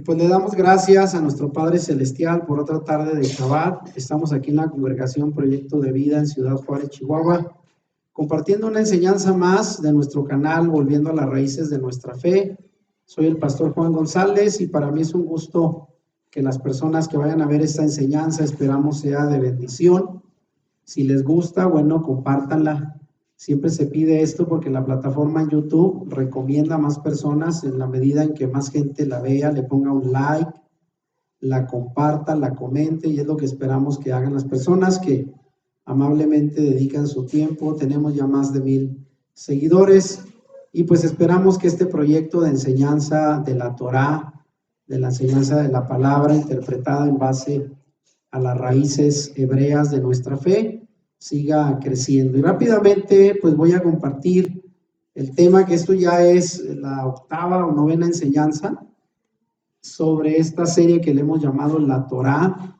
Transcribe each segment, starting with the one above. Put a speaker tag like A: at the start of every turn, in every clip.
A: pues le damos gracias a nuestro Padre Celestial por otra tarde de Shabbat. Estamos aquí en la congregación Proyecto de Vida en Ciudad Juárez, Chihuahua, compartiendo una enseñanza más de nuestro canal, volviendo a las raíces de nuestra fe. Soy el pastor Juan González y para mí es un gusto que las personas que vayan a ver esta enseñanza, esperamos sea de bendición. Si les gusta, bueno, compártanla. Siempre se pide esto porque la plataforma en YouTube recomienda a más personas en la medida en que más gente la vea, le ponga un like, la comparta, la comente, y es lo que esperamos que hagan las personas que amablemente dedican su tiempo. Tenemos ya más de 1000 seguidores y pues esperamos que este proyecto de enseñanza de la Torá, de la enseñanza de la palabra interpretada en base a las raíces hebreas de nuestra fe, siga creciendo. Y rápidamente pues voy a compartir el tema, que esto ya es la octava o novena enseñanza sobre esta serie que le hemos llamado la Torá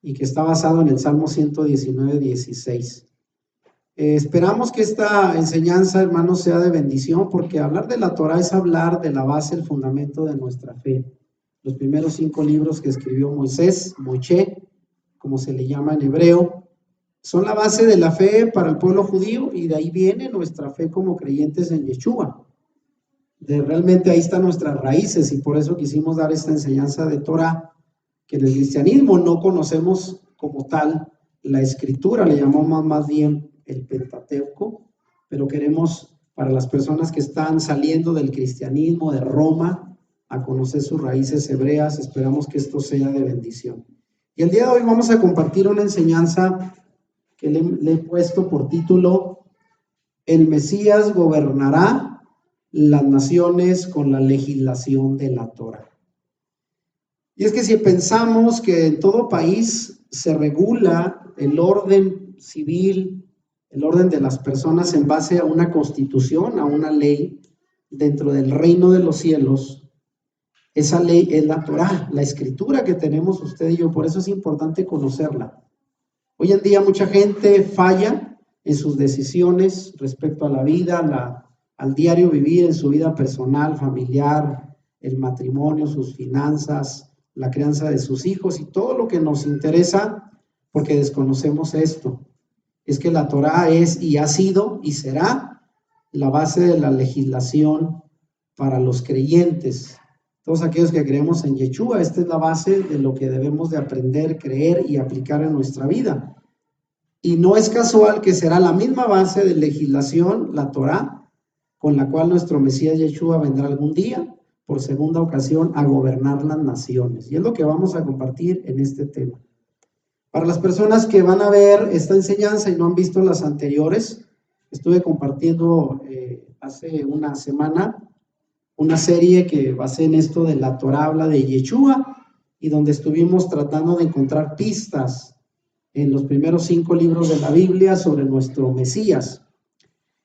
A: y que está basado en el Salmo 119:16. Esperamos que esta enseñanza, hermanos, sea de bendición, porque hablar de la Torá es hablar de la base, el fundamento de nuestra fe. Los primeros 5 libros que escribió Moisés, Moishe, como se le llama en hebreo, son la base de la fe para el pueblo judío, y de ahí viene nuestra fe como creyentes en Yeshua. Realmente ahí están nuestras raíces, y por eso quisimos dar esta enseñanza de Torah, que en el cristianismo no conocemos como tal la escritura, le llamamos más bien el Pentateuco, pero queremos, para las personas que están saliendo del cristianismo de Roma a conocer sus raíces hebreas, esperamos que esto sea de bendición. Y el día de hoy vamos a compartir una enseñanza que le he puesto por título: el Mesías gobernará las naciones con la legislación de la Torá. Y es que si pensamos que en todo país se regula el orden civil, el orden de las personas en base a una constitución, a una ley dentro del reino de los cielos, esa ley es la Torá, la escritura que tenemos usted y yo. Por eso es importante conocerla. Hoy en día mucha gente falla en sus decisiones respecto a la vida, al diario vivir, en su vida personal, familiar, el matrimonio, sus finanzas, la crianza de sus hijos y todo lo que nos interesa, porque desconocemos esto. Es que la Torá es y ha sido y será la base de la legislación para los creyentes. Todos aquellos que creemos en Yeshua, esta es la base de lo que debemos de aprender, creer y aplicar en nuestra vida. Y no es casual que será la misma base de legislación, la Torá, con la cual nuestro Mesías Yeshua vendrá algún día, por segunda ocasión, a gobernar las naciones. Y es lo que vamos a compartir en este tema. Para las personas que van a ver esta enseñanza y no han visto las anteriores, estuve compartiendo hace una semana una serie que basé en esto de la Torá, habla de Yeshua, y donde estuvimos tratando de encontrar pistas en los primeros 5 libros de la Biblia sobre nuestro Mesías.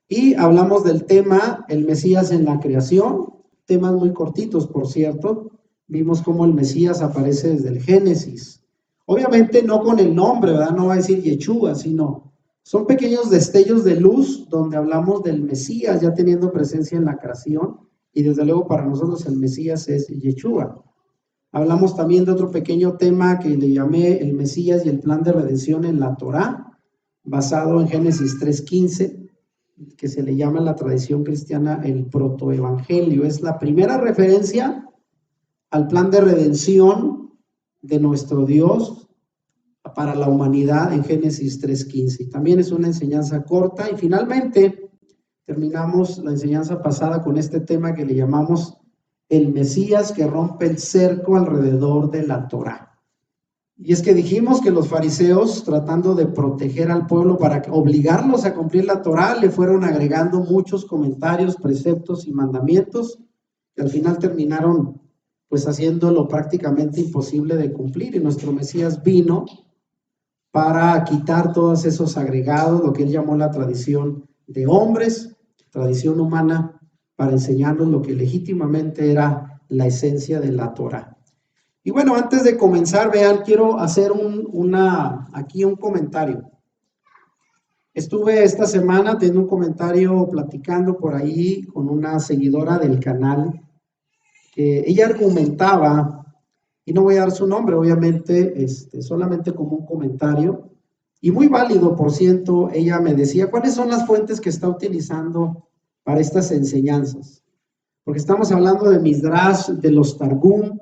A: Y hablamos del tema, el Mesías en la creación, temas muy cortitos, por cierto. Vimos cómo el Mesías aparece desde el Génesis. Obviamente no con el nombre, ¿verdad? No va a decir Yeshua, sino son pequeños destellos de luz donde hablamos del Mesías ya teniendo presencia en la creación. Y desde luego para nosotros el Mesías es Yeshua. Hablamos también de otro pequeño tema que le llamé el Mesías y el plan de redención en la Torá, basado en Génesis 3:15, que se le llama en la tradición cristiana el protoevangelio. Es la primera referencia al plan de redención de nuestro Dios para la humanidad en Génesis 3:15. Y también es una enseñanza corta. Y finalmente terminamos la enseñanza pasada con este tema que le llamamos el Mesías que rompe el cerco alrededor de la Torá. Y es que dijimos que los fariseos, tratando de proteger al pueblo para obligarlos a cumplir la Torá, le fueron agregando muchos comentarios, preceptos y mandamientos que al final terminaron pues haciéndolo prácticamente imposible de cumplir. Y nuestro Mesías vino para quitar todos esos agregados, lo que él llamó la tradición de hombres, tradición humana, para enseñarnos lo que legítimamente era la esencia de la Torá. Y bueno, antes de comenzar, vean, quiero hacer aquí un comentario. Estuve esta semana teniendo un comentario platicando por ahí con una seguidora del canal que ella argumentaba, y no voy a dar su nombre, obviamente, solamente como un comentario, y muy válido, por cierto. Ella me decía, ¿cuáles son las fuentes que está utilizando para estas enseñanzas? Porque estamos hablando de Midrash, de los Targum,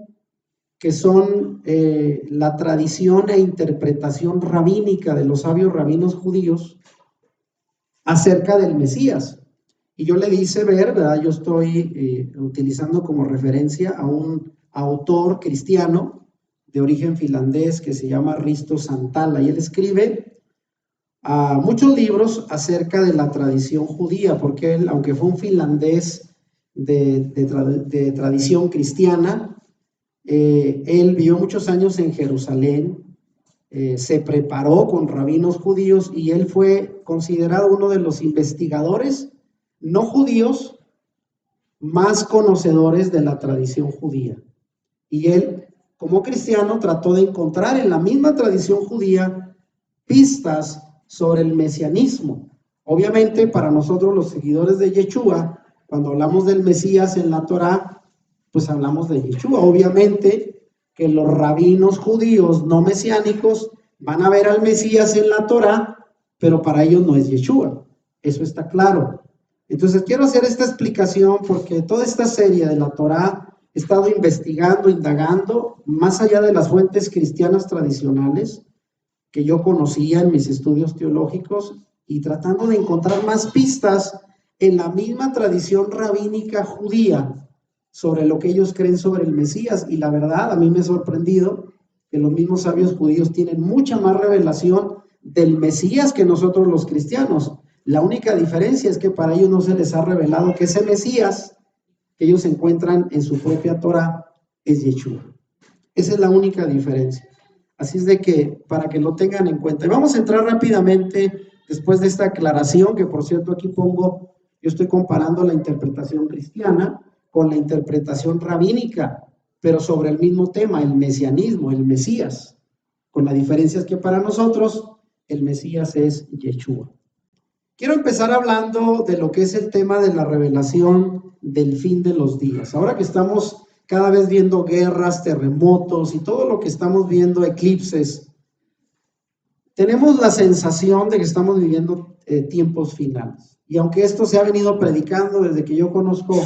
A: que son la tradición e interpretación rabínica de los sabios rabinos judíos acerca del Mesías. Y yo le hice ver, ¿verdad? Yo estoy utilizando como referencia a un autor cristiano de origen finlandés que se llama Risto Santala, y él escribe muchos libros acerca de la tradición judía, porque él, aunque fue un finlandés de tradición cristiana, él vivió muchos años en Jerusalén, se preparó con rabinos judíos y él fue considerado uno de los investigadores no judíos más conocedores de la tradición judía. Y él, como cristiano, trató de encontrar en la misma tradición judía pistas sobre el mesianismo. Obviamente, para nosotros los seguidores de Yeshua, cuando hablamos del Mesías en la Torá, pues hablamos de Yeshua. Obviamente que los rabinos judíos no mesiánicos van a ver al Mesías en la Torá, pero para ellos no es Yeshua. Eso está claro. Entonces quiero hacer esta explicación porque toda esta serie de la Torá he estado investigando, indagando, más allá de las fuentes cristianas tradicionales que yo conocía en mis estudios teológicos, y tratando de encontrar más pistas en la misma tradición rabínica judía sobre lo que ellos creen sobre el Mesías. Y la verdad, a mí me ha sorprendido que los mismos sabios judíos tienen mucha más revelación del Mesías que nosotros los cristianos. La única diferencia es que para ellos no se les ha revelado que ese Mesías que ellos encuentran en su propia Torá es Yeshua. Esa es la única diferencia. Así es de que, para que lo tengan en cuenta. Y vamos a entrar rápidamente, después de esta aclaración, que por cierto aquí pongo, yo estoy comparando la interpretación cristiana con la interpretación rabínica, pero sobre el mismo tema, el mesianismo, el Mesías, con la diferencia es que para nosotros el Mesías es Yeshua. Quiero empezar hablando de lo que es el tema de la revelación del fin de los días. Ahora que estamos cada vez viendo guerras, terremotos y todo lo que estamos viendo, eclipses, tenemos la sensación de que estamos viviendo tiempos finales. Y aunque esto se ha venido predicando desde que yo conozco,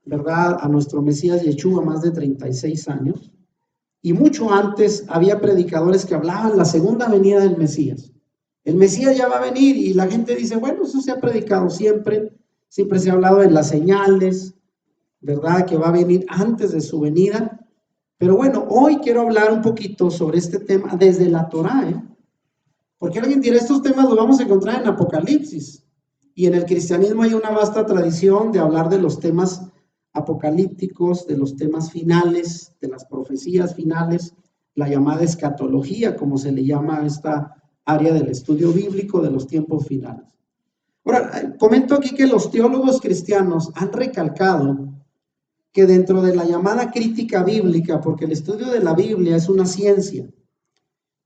A: ¿verdad?, a nuestro Mesías Yeshua, más de 36 años, y mucho antes había predicadores que hablaban la segunda venida del Mesías. El Mesías ya va a venir, y la gente dice, bueno, eso se ha predicado siempre, siempre se ha hablado de las señales, ¿verdad?, que va a venir antes de su venida. Pero bueno, hoy quiero hablar un poquito sobre este tema desde la Torá, porque alguien dirá, estos temas los vamos a encontrar en Apocalipsis, y en el cristianismo hay una vasta tradición de hablar de los temas apocalípticos, de los temas finales, de las profecías finales, la llamada escatología, como se le llama a esta área del estudio bíblico de los tiempos finales. Ahora, comento aquí que los teólogos cristianos han recalcado que dentro de la llamada crítica bíblica, porque el estudio de la Biblia es una ciencia,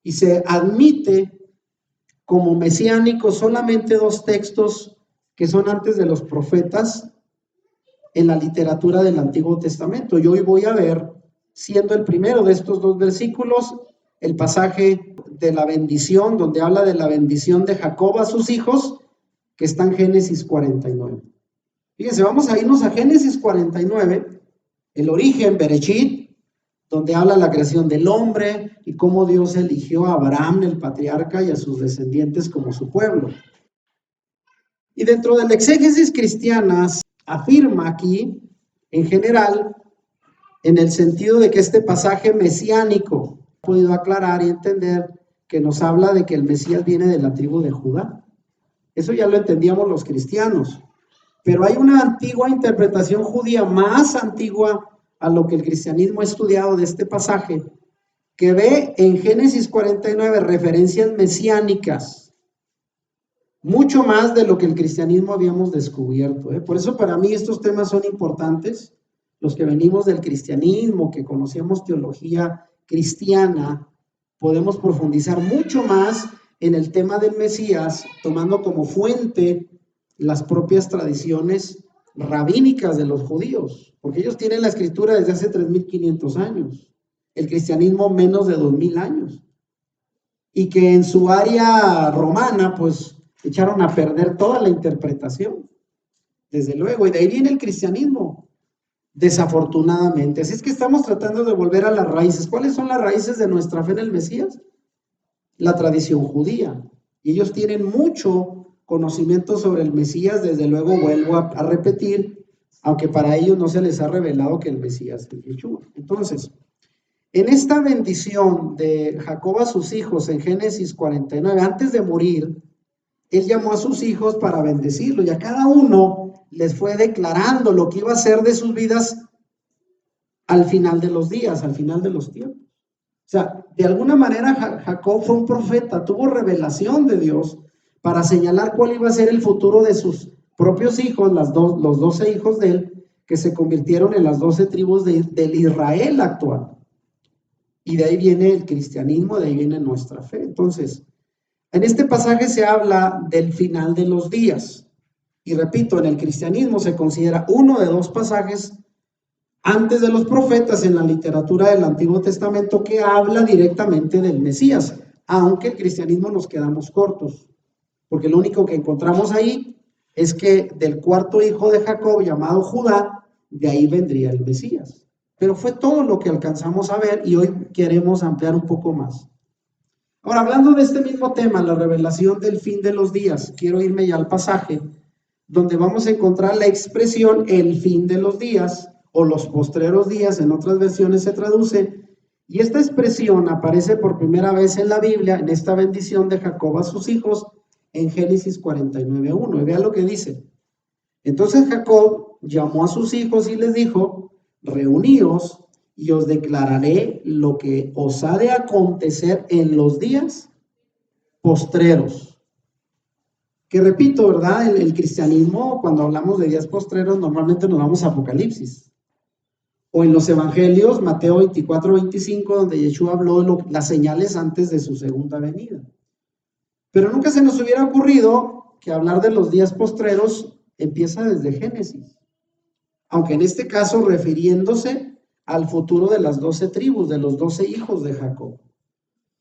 A: y se admite como mesiánicos solamente dos textos que son antes de los profetas en la literatura del Antiguo Testamento. Y hoy voy a ver, siendo el primero de estos dos versículos, el pasaje de la bendición, donde habla de la bendición de Jacob a sus hijos, que está en Génesis 49. Fíjense, vamos a irnos a Génesis 49, el origen, Bereshit, donde habla la creación del hombre y cómo Dios eligió a Abraham, el patriarca, y a sus descendientes como su pueblo. Y dentro de la exégesis cristiana afirma aquí, en general, en el sentido de que este pasaje mesiánico ha podido aclarar y entender que nos habla de que el Mesías viene de la tribu de Judá. Eso ya lo entendíamos los cristianos. Pero hay una antigua interpretación judía, más antigua a lo que el cristianismo ha estudiado de este pasaje, que ve en Génesis 49 referencias mesiánicas, mucho más de lo que el cristianismo habíamos descubierto. Por eso para mí estos temas son importantes. Los que venimos del cristianismo, que conocemos teología cristiana, podemos profundizar mucho más en el tema del Mesías, tomando como fuente las propias tradiciones rabínicas de los judíos, porque ellos tienen la escritura desde hace 3.500 años, el cristianismo menos de 2.000 años, y que en su área romana pues echaron a perder toda la interpretación, desde luego, y de ahí viene el cristianismo, desafortunadamente. Así es que estamos tratando de volver a las raíces. ¿Cuáles son las raíces de nuestra fe en el Mesías? La tradición judía, y ellos tienen mucho conocimiento sobre el Mesías. Desde luego vuelvo a repetir, aunque para ellos no se les ha revelado que el Mesías es Yeshua. Entonces, en esta bendición de Jacob a sus hijos en Génesis 49, antes de morir, él llamó a sus hijos para bendecirlo, y a cada uno les fue declarando lo que iba a hacer de sus vidas al final de los días, al final de los tiempos. O sea, de alguna manera Jacob fue un profeta, tuvo revelación de Dios para señalar cuál iba a ser el futuro de sus propios hijos, los 12 hijos de él, que se convirtieron en las 12 tribus del Israel actual. Y de ahí viene el cristianismo, de ahí viene nuestra fe. Entonces, en este pasaje se habla del final de los días. Y repito, en el cristianismo se considera uno de 2 pasajes antes de los profetas en la literatura del Antiguo Testamento que habla directamente del Mesías, aunque el cristianismo nos quedamos cortos, porque lo único que encontramos ahí es que del cuarto hijo de Jacob, llamado Judá, de ahí vendría el Mesías. Pero fue todo lo que alcanzamos a ver, y hoy queremos ampliar un poco más. Ahora, hablando de este mismo tema, la revelación del fin de los días, quiero irme ya al pasaje donde vamos a encontrar la expresión el fin de los días, o los postreros días, en otras versiones se traduce, y esta expresión aparece por primera vez en la Biblia, en esta bendición de Jacob a sus hijos, en Génesis 49:1. Y vean lo que dice. Entonces Jacob llamó a sus hijos y les dijo: reuníos y os declararé lo que os ha de acontecer en los días postreros. Que repito, ¿verdad? El cristianismo, cuando hablamos de días postreros, normalmente nos vamos a Apocalipsis. O en los evangelios, Mateo 24:25, donde Yeshua habló de las señales antes de su segunda venida. Pero nunca se nos hubiera ocurrido que hablar de los días postreros empieza desde Génesis. Aunque en este caso refiriéndose al futuro de las 12 tribus, de los 12 hijos de Jacob.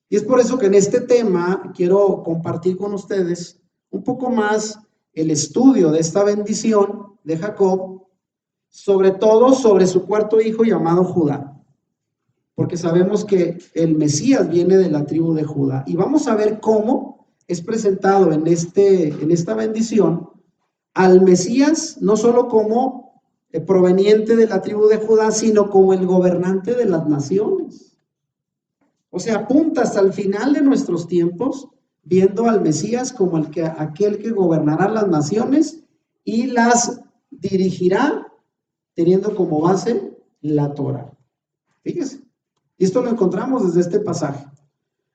A: Y es por eso que en este tema quiero compartir con ustedes un poco más el estudio de esta bendición de Jacob, sobre todo sobre su cuarto hijo llamado Judá, porque sabemos que el Mesías viene de la tribu de Judá, y vamos a ver cómo es presentado en esta bendición al Mesías, no solo como proveniente de la tribu de Judá, sino como el gobernante de las naciones. O sea, apunta hasta el final de nuestros tiempos, viendo al Mesías como aquel que gobernará las naciones y las dirigirá, teniendo como base la Torá. Fíjese, y esto lo encontramos desde este pasaje.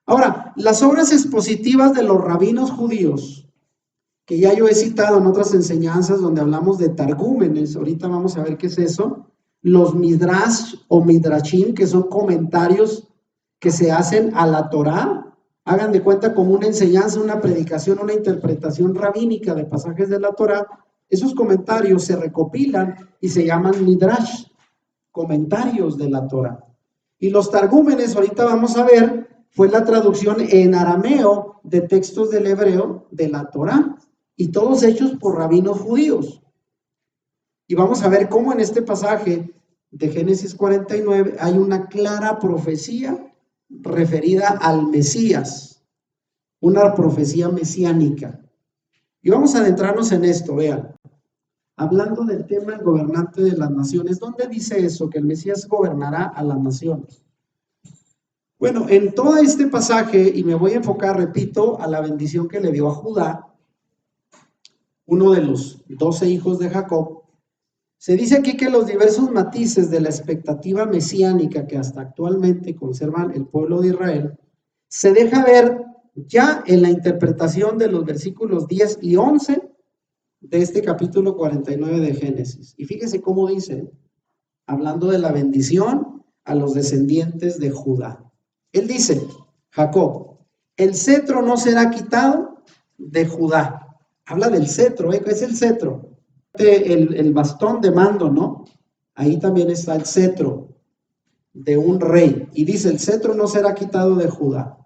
A: Ahora, las obras expositivas de los rabinos judíos, que ya yo he citado en otras enseñanzas donde hablamos de targúmenes, ahorita vamos a ver qué es eso, los midrash o midrashim, que son comentarios que se hacen a la Torá, hagan de cuenta como una enseñanza, una predicación, una interpretación rabínica de pasajes de la Torá. Esos comentarios se recopilan y se llaman midrash, comentarios de la Torá. Y los targúmenes, ahorita vamos a ver, fue la traducción en arameo de textos del hebreo de la Torá, y todos hechos por rabinos judíos. Y vamos a ver cómo en este pasaje de Génesis 49 hay una clara profecía referida al Mesías, una profecía mesiánica. Y vamos a adentrarnos en esto, vean. Hablando del tema del gobernante de las naciones, ¿dónde dice eso? Que el Mesías gobernará a las naciones. Bueno, en todo este pasaje, y me voy a enfocar, repito, a la bendición que le dio a Judá, uno de los 12 hijos de Jacob, se dice aquí que los diversos matices de la expectativa mesiánica que hasta actualmente conservan el pueblo de Israel, se deja ver ya en la interpretación de los versículos 10 y 11 de este capítulo 49 de Génesis. Y fíjese cómo dice, hablando de la bendición a los descendientes de Judá. Él dice, Jacob, el cetro no será quitado de Judá. Habla del cetro, ¿qué es el cetro? precisamente el bastón de mando, ¿no? Ahí también está el cetro de un rey. Y dice, el cetro no será quitado de Judá.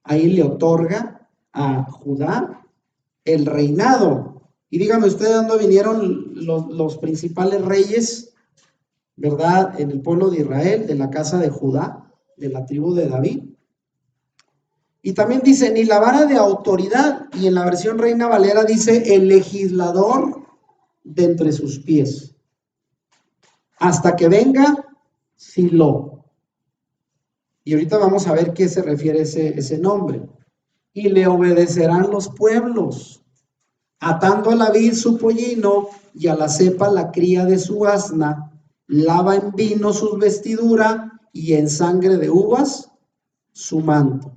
A: Ahí le otorga a Judá el reinado. Y díganme ustedes, ¿dónde vinieron los principales reyes, verdad? En el pueblo de Israel, de la casa de Judá, de la tribu de David. Y también dice, ni la vara de autoridad, y en la versión Reina Valera dice, el legislador de entre sus pies, hasta que venga Silo. Y ahorita vamos a ver qué se refiere ese nombre. Y le obedecerán los pueblos, atando a la vid su pollino y a la cepa la cría de su asna, lava en vino sus vestiduras y en sangre de uvas su manto.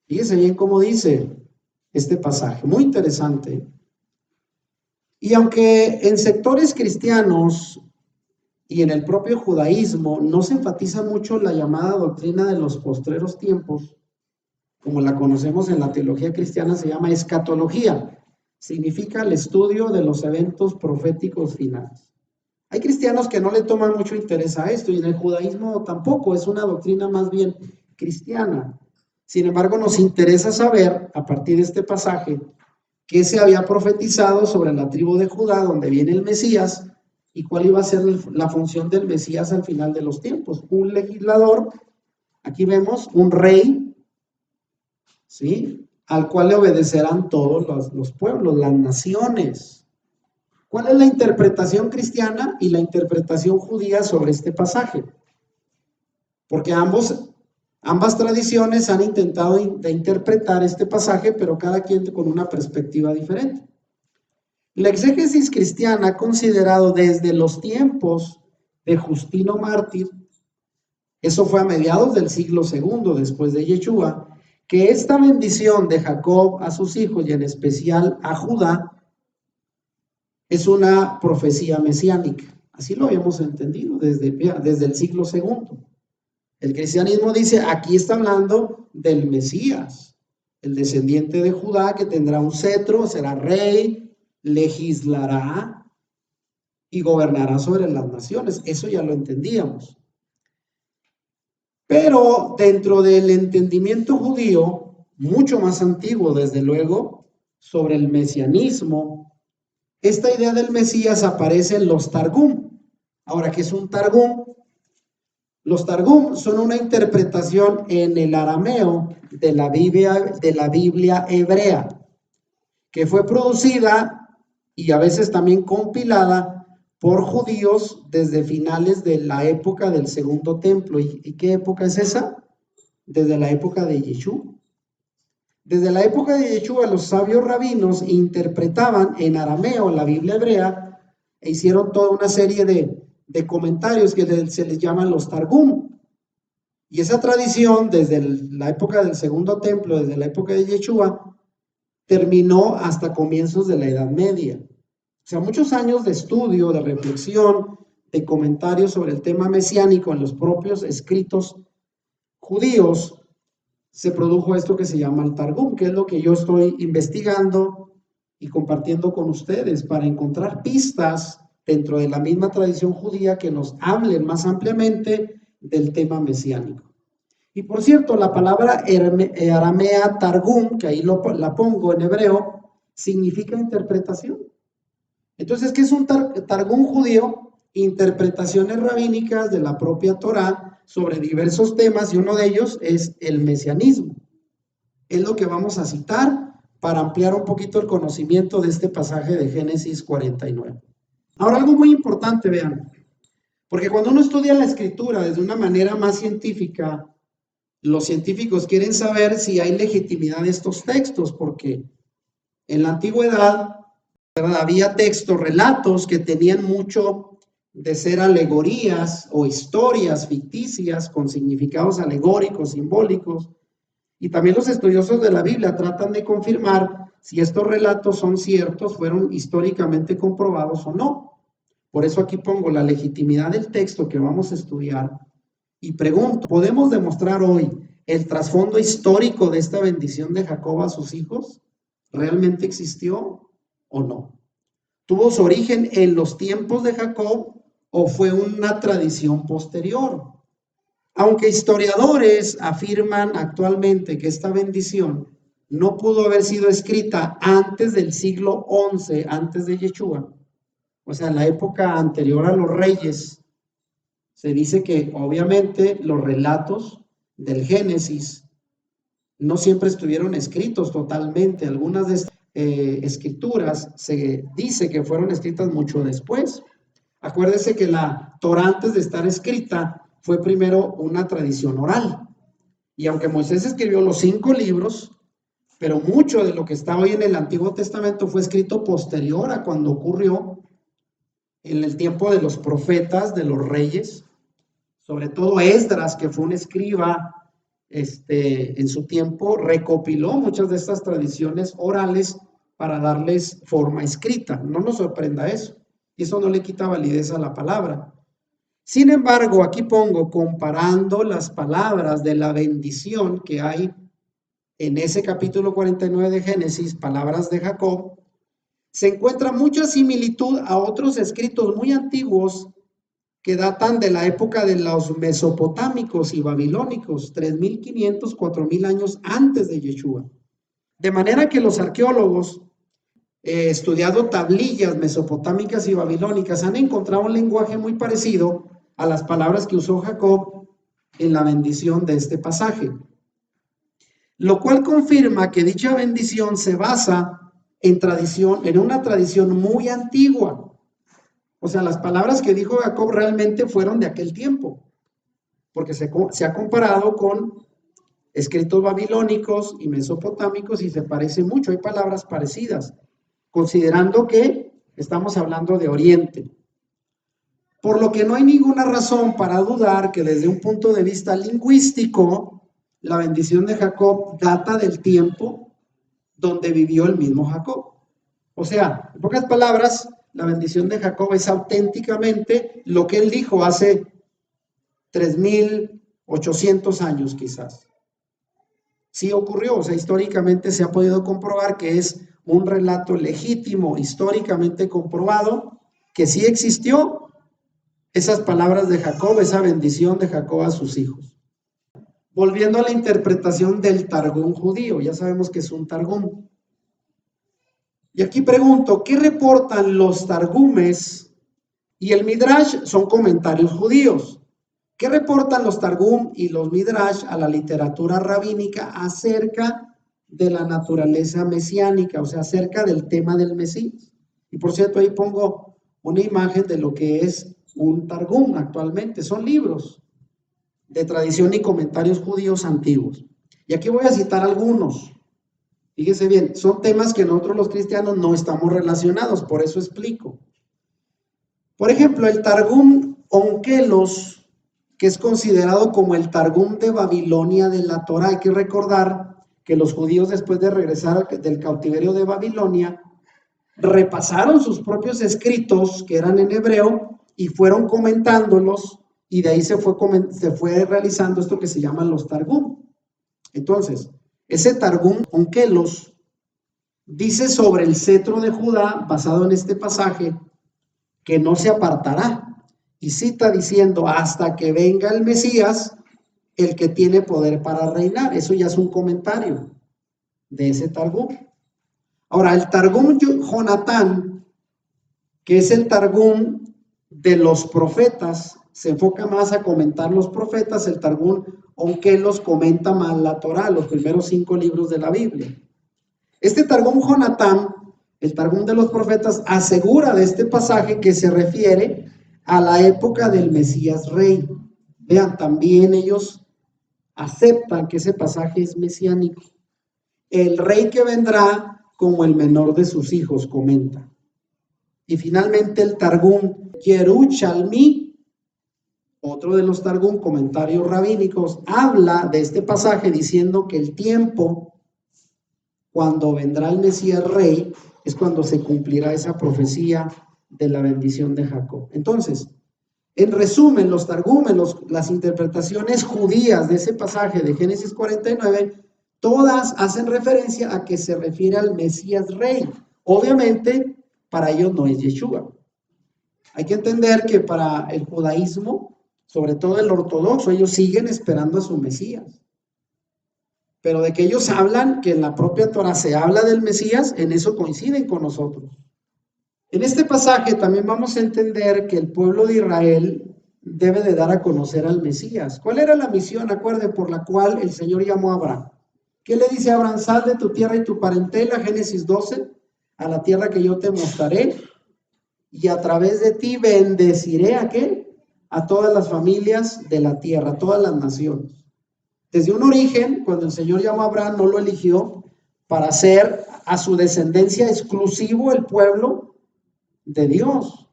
A: Fíjese bien cómo dice este pasaje, muy interesante. Y aunque en sectores cristianos y en el propio judaísmo no se enfatiza mucho la llamada doctrina de los postreros tiempos, como la conocemos en la teología cristiana, se llama escatología. Significa el estudio de los eventos proféticos finales. Hay cristianos que no le toman mucho interés a esto, y en el judaísmo tampoco, es una doctrina más bien cristiana. Sin embargo, nos interesa saber, a partir de este pasaje, qué se había profetizado sobre la tribu de Judá, donde viene el Mesías, y cuál iba a ser la función del Mesías al final de los tiempos. Un legislador, aquí vemos un rey, ¿sí?, al cual le obedecerán todos los pueblos, las naciones. ¿Cuál es la interpretación cristiana y la interpretación judía sobre este pasaje? Porque ambas tradiciones han intentado de interpretar este pasaje, pero cada quien con una perspectiva diferente. La exégesis cristiana ha considerado desde los tiempos de Justino Mártir, eso fue a mediados del siglo II después de Yeshua, que esta bendición de Jacob a sus hijos y en especial a Judá es una profecía mesiánica. Así lo habíamos entendido desde el siglo II. El cristianismo dice, aquí está hablando del Mesías, el descendiente de Judá que tendrá un cetro, será rey, legislará y gobernará sobre las naciones. Eso ya lo entendíamos. Pero dentro del entendimiento judío, mucho más antiguo desde luego, sobre el mesianismo, esta idea del Mesías aparece en los Targum. Ahora, ¿qué es un Targum? Los Targum son una interpretación en el arameo de la Biblia hebrea, que fue producida y a veces también compilada por judíos desde finales de la época del Segundo Templo. ¿Y qué época es esa? Desde la época de Yeshua. Desde la época de Yeshua, los sabios rabinos interpretaban en arameo la Biblia hebrea e hicieron toda una serie de comentarios que se les llaman los Targum. Y esa tradición, desde la época del Segundo Templo, desde la época de Yeshua, terminó hasta comienzos de la Edad Media. O sea, muchos años de estudio, de reflexión, de comentarios sobre el tema mesiánico en los propios escritos judíos, se produjo esto que se llama el Targum, que es lo que yo estoy investigando y compartiendo con ustedes para encontrar pistas dentro de la misma tradición judía que nos hablen más ampliamente del tema mesiánico. Y por cierto, la palabra aramea Targum, que ahí la pongo en hebreo, significa interpretación. Entonces, ¿qué es un Targum judío? Interpretaciones rabínicas de la propia Torá sobre diversos temas, y uno de ellos es el mesianismo. Es lo que vamos a citar para ampliar un poquito el conocimiento de este pasaje de Génesis 49. Ahora, algo muy importante, vean, porque cuando uno estudia la escritura desde una manera más científica, los científicos quieren saber si hay legitimidad de estos textos, porque en la antigüedad, ¿verdad?, había textos, relatos que tenían mucho de ser alegorías o historias ficticias con significados alegóricos, simbólicos, y también los estudiosos de la Biblia tratan de confirmar si estos relatos son ciertos, fueron históricamente comprobados o no. Por eso aquí pongo la legitimidad del texto que vamos a estudiar y pregunto, ¿podemos demostrar hoy el trasfondo histórico de esta bendición de Jacob a sus hijos? ¿Realmente existió o no? tuvo su origen en los tiempos de Jacob o fue una tradición posterior. Aunque historiadores afirman actualmente que esta bendición no pudo haber sido escrita antes del siglo XI, antes de Yeshua, o sea, en la época anterior a los reyes, se dice que obviamente los relatos del Génesis no siempre estuvieron escritos totalmente. Algunas de estas escrituras se dice que fueron escritas mucho después. Acuérdese que la Torá, antes de estar escrita, fue primero una tradición oral. Y aunque Moisés escribió los 5 libros, pero mucho de lo que está hoy en el Antiguo Testamento fue escrito posterior a cuando ocurrió en el tiempo de los profetas, de los reyes, sobre todo Esdras, que fue un escriba en su tiempo, recopiló muchas de estas tradiciones orales para darles forma escrita. No nos sorprenda eso, y eso no le quita validez a la palabra. Sin embargo, aquí pongo, comparando las palabras de la bendición que hay en ese capítulo 49 de Génesis, palabras de Jacob, se encuentra mucha similitud a otros escritos muy antiguos que datan de la época de los mesopotámicos y babilónicos, 3.500, 4.000 años antes de Yeshua. De manera que los arqueólogos, estudiado tablillas mesopotámicas y babilónicas, han encontrado un lenguaje muy parecido a las palabras que usó Jacob en la bendición de este pasaje, lo cual confirma que dicha bendición se basa en una tradición muy antigua. O sea, las palabras que dijo Jacob realmente fueron de aquel tiempo, porque se ha comparado con escritos babilónicos y mesopotámicos y se parece mucho, hay palabras parecidas, considerando que estamos hablando de Oriente. Por lo que no hay ninguna razón para dudar que desde un punto de vista lingüístico, la bendición de Jacob data del tiempo donde vivió el mismo Jacob. O sea, en pocas palabras, la bendición de Jacob es auténticamente lo que él dijo hace 3.800 años quizás. Sí ocurrió, o sea, históricamente se ha podido comprobar que es un relato legítimo, históricamente comprobado, que sí existió esas palabras de Jacob, esa bendición de Jacob a sus hijos. Volviendo a la interpretación del Targum judío, ya sabemos que es un Targum. Y aquí pregunto, ¿qué reportan los Targumes? Y el Midrash son comentarios judíos. ¿Qué reportan los Targum y los Midrash a la literatura rabínica acerca de la naturaleza mesiánica, o sea, acerca del tema del Mesías? Y por cierto, ahí pongo una imagen de lo que es un Targum actualmente. Son libros de tradición y comentarios judíos antiguos. Y aquí voy a citar algunos. Fíjese bien, son temas que nosotros los cristianos no estamos relacionados, por eso explico. Por ejemplo, el Targum Onkelos, que es considerado como el Targum de Babilonia de la Torá. Hay que recordar que los judíos, después de regresar del cautiverio de Babilonia, repasaron sus propios escritos, que eran en hebreo, y fueron comentándolos, y de ahí se fue realizando esto que se llaman los Targum. Entonces, ese Targum Onkelos dice sobre el cetro de Judá, basado en este pasaje, que no se apartará, y cita diciendo, hasta que venga el Mesías, el que tiene poder para reinar. Eso ya es un comentario de ese Targum. Ahora, el Targum Jonatán, que es el Targum de los profetas, se enfoca más a comentar los profetas. El Targum Onkelos comenta más la Torá, los primeros 5 libros de la Biblia. Este Targum Jonatán, el Targum de los profetas, asegura de este pasaje que se refiere a la época del Mesías Rey. Vean, también ellos aceptan que ese pasaje es mesiánico. El rey que vendrá como el menor de sus hijos, comenta. Y finalmente el Targum Yerushalmi, otro de los Targum, comentarios rabínicos, habla de este pasaje diciendo que el tiempo cuando vendrá el Mesías Rey es cuando se cumplirá esa profecía de la bendición de Jacob. Entonces, en resumen, los Targumes, las interpretaciones judías de ese pasaje de Génesis 49, todas hacen referencia a que se refiere al Mesías Rey. Obviamente, para ellos no es Yeshua. Hay que entender que para el judaísmo, sobre todo el ortodoxo, ellos siguen esperando a su Mesías. Pero de que ellos hablan, que en la propia Torah se habla del Mesías, en eso coinciden con nosotros. En este pasaje también vamos a entender que el pueblo de Israel debe de dar a conocer al Mesías. ¿Cuál era la misión, acuerde, por la cual el Señor llamó a Abraham? ¿Qué le dice a Abraham? Sal de tu tierra y tu parentela, Génesis 12, a la tierra que yo te mostraré, y a través de ti bendeciré ¿a qué? A todas las familias de la tierra, a todas las naciones. Desde un origen, cuando el Señor llamó a Abraham, no lo eligió para hacer a su descendencia exclusivo el pueblo de Dios,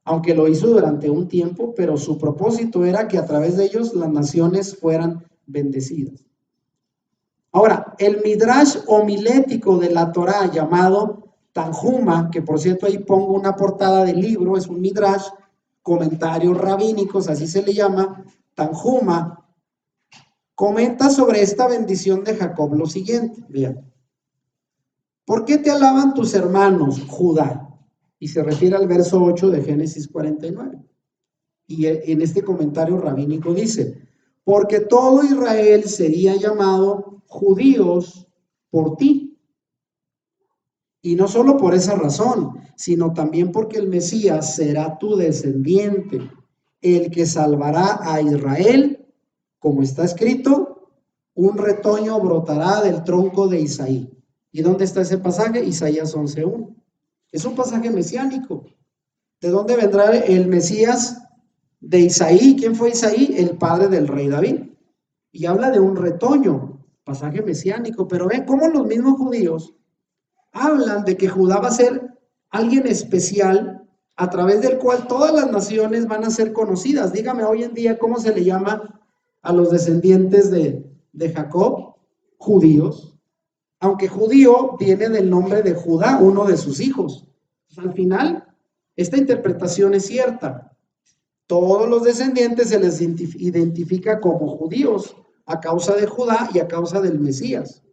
A: aunque lo hizo durante un tiempo, pero su propósito era que a través de ellos las naciones fueran bendecidas. Ahora, el midrash homilético de la Torá llamado Tanjuma, que por cierto ahí pongo una portada del libro, es un midrash, comentarios rabínicos, así se le llama, Tanjuma, comenta sobre esta bendición de Jacob lo siguiente, vean. ¿Por qué te alaban tus hermanos, Judá? Y se refiere al verso 8 de Génesis 49. Y en este comentario rabínico dice, porque todo Israel sería llamado judíos por ti. Y no solo por esa razón, sino también porque el Mesías será tu descendiente, el que salvará a Israel, como está escrito, un retoño brotará del tronco de Isaí. ¿Y dónde está ese pasaje? Isaías 11:1. Es un pasaje mesiánico. ¿De dónde vendrá el Mesías? De Isaí. ¿Quién fue Isaí? El padre del rey David. Y habla de un retoño, pasaje mesiánico. Pero ven cómo los mismos judíos hablan de que Judá va a ser alguien especial a través del cual todas las naciones van a ser conocidas. Dígame hoy en día cómo se le llama a los descendientes de Jacob, judíos. Aunque judío viene del nombre de Judá, uno de sus hijos. Al final, esta interpretación es cierta. Todos los descendientes se les identifica como judíos a causa de Judá y a causa del Mesías,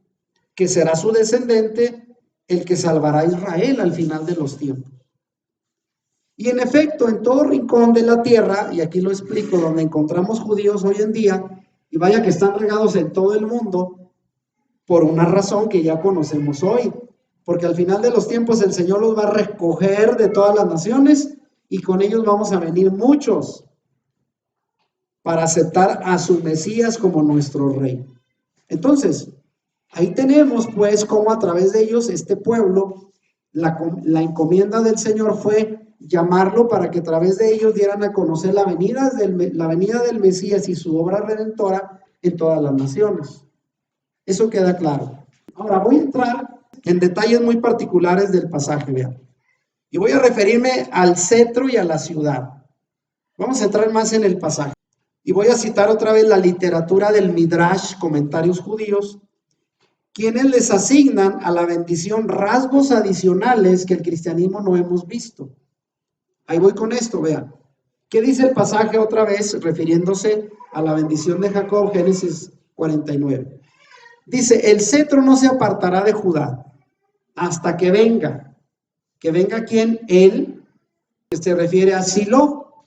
A: que será su descendiente el que salvará a Israel al final de los tiempos. Y en efecto, en todo rincón de la tierra, y aquí lo explico, donde encontramos judíos hoy en día, y vaya que están regados en todo el mundo, por una razón que ya conocemos hoy, porque al final de los tiempos el Señor los va a recoger de todas las naciones y con ellos vamos a venir muchos para aceptar a su Mesías como nuestro rey. Entonces, ahí tenemos pues cómo a través de ellos este pueblo, la encomienda del Señor fue llamarlo para que a través de ellos dieran a conocer la venida del Mesías y su obra redentora en todas las naciones. Eso queda claro. Ahora voy a entrar en detalles muy particulares del pasaje, vean. Y voy a referirme al cetro y a la ciudad. Vamos a entrar más en el pasaje. Y voy a citar otra vez la literatura del Midrash, comentarios judíos, quienes les asignan a la bendición rasgos adicionales que el cristianismo no hemos visto. Ahí voy con esto, vean. ¿Qué dice el pasaje otra vez refiriéndose a la bendición de Jacob, Génesis 49? Dice, el cetro no se apartará de Judá hasta que venga. ¿Que venga quién? Él, que se refiere a Silo,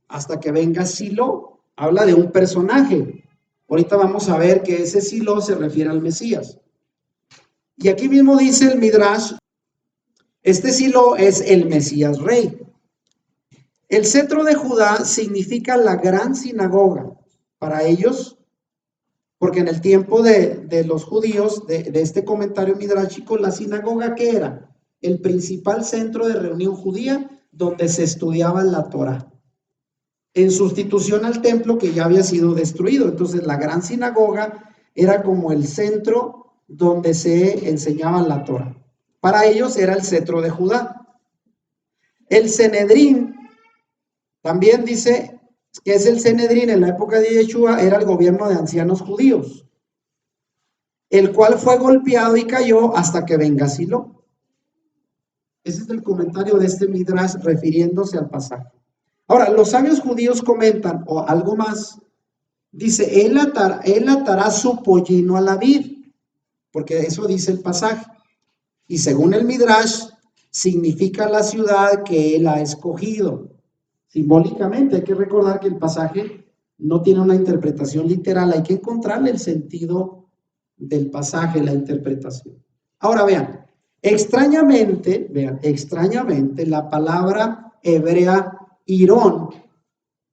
A: hasta que venga Silo. Habla de un personaje. Ahorita vamos a ver que ese Silo se refiere al Mesías. Y aquí mismo dice el Midrash, este Silo es el Mesías rey. El cetro de Judá significa la gran sinagoga. Para ellos, porque en el tiempo de los judíos, de este comentario midrashico, la sinagoga, ¿qué era? El principal centro de reunión judía donde se estudiaba la Torah, en sustitución al templo que ya había sido destruido. Entonces la gran sinagoga era como el centro donde se enseñaba la Torah. Para ellos era el cetro de Judá. El Sanedrín, también dice que es el Sanedrín en la época de Yeshua, era el gobierno de ancianos judíos, el cual fue golpeado y cayó hasta que venga Silo. Ese es el comentario de este Midrash refiriéndose al pasaje. Ahora, los sabios judíos comentan, o algo más, dice, él atará su pollino a la vid, porque eso dice el pasaje. Y según el Midrash, significa la ciudad que él ha escogido. Simbólicamente, hay que recordar que el pasaje no tiene una interpretación literal, hay que encontrarle el sentido del pasaje, la interpretación. Ahora vean, extrañamente, la palabra hebrea irón,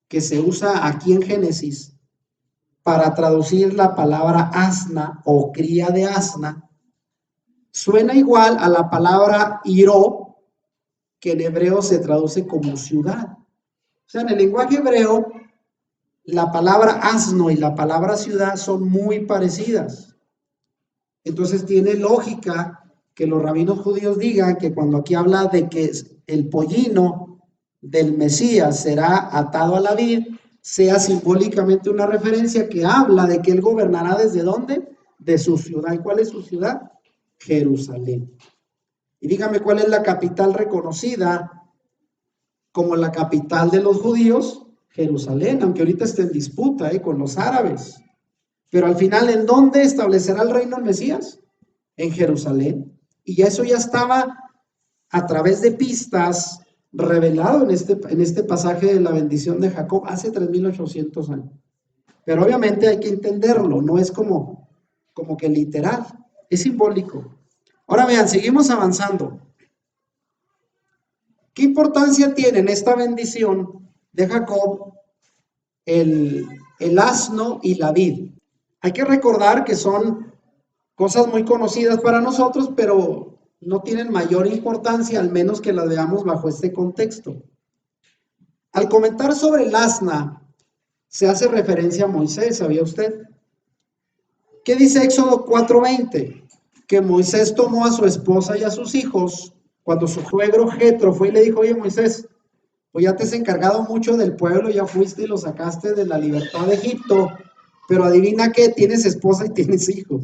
A: que se usa aquí en Génesis para traducir la palabra asna o cría de asna, suena igual a la palabra iró, que en hebreo se traduce como ciudad. O sea, en el lenguaje hebreo, la palabra asno y la palabra ciudad son muy parecidas. Entonces tiene lógica que los rabinos judíos digan que cuando aquí habla de que el pollino del Mesías será atado a la vid, sea simbólicamente una referencia que habla de que él gobernará ¿desde dónde? De su ciudad. ¿Y cuál es su ciudad? Jerusalén. Y dígame cuál es la capital reconocida como la capital de los judíos, Jerusalén, aunque ahorita esté en disputa con los árabes. Pero al final, ¿en dónde establecerá el reino el Mesías? En Jerusalén. Y eso ya estaba a través de pistas revelado en este pasaje de la bendición de Jacob hace 3,800 años. Pero obviamente hay que entenderlo, no es como que literal, es simbólico. Ahora vean, seguimos avanzando. ¿Qué importancia tiene en esta bendición de Jacob el asno y la vid? Hay que recordar que son cosas muy conocidas para nosotros, pero no tienen mayor importancia, al menos que las veamos bajo este contexto. Al comentar sobre el asna, se hace referencia a Moisés, ¿sabía usted? ¿Qué dice Éxodo 4:20? Que Moisés tomó a su esposa y a sus hijos cuando su suegro Jetro fue y le dijo: oye Moisés, pues ya te has encargado mucho del pueblo, ya fuiste y lo sacaste de la libertad de Egipto, pero adivina qué, tienes esposa y tienes hijos.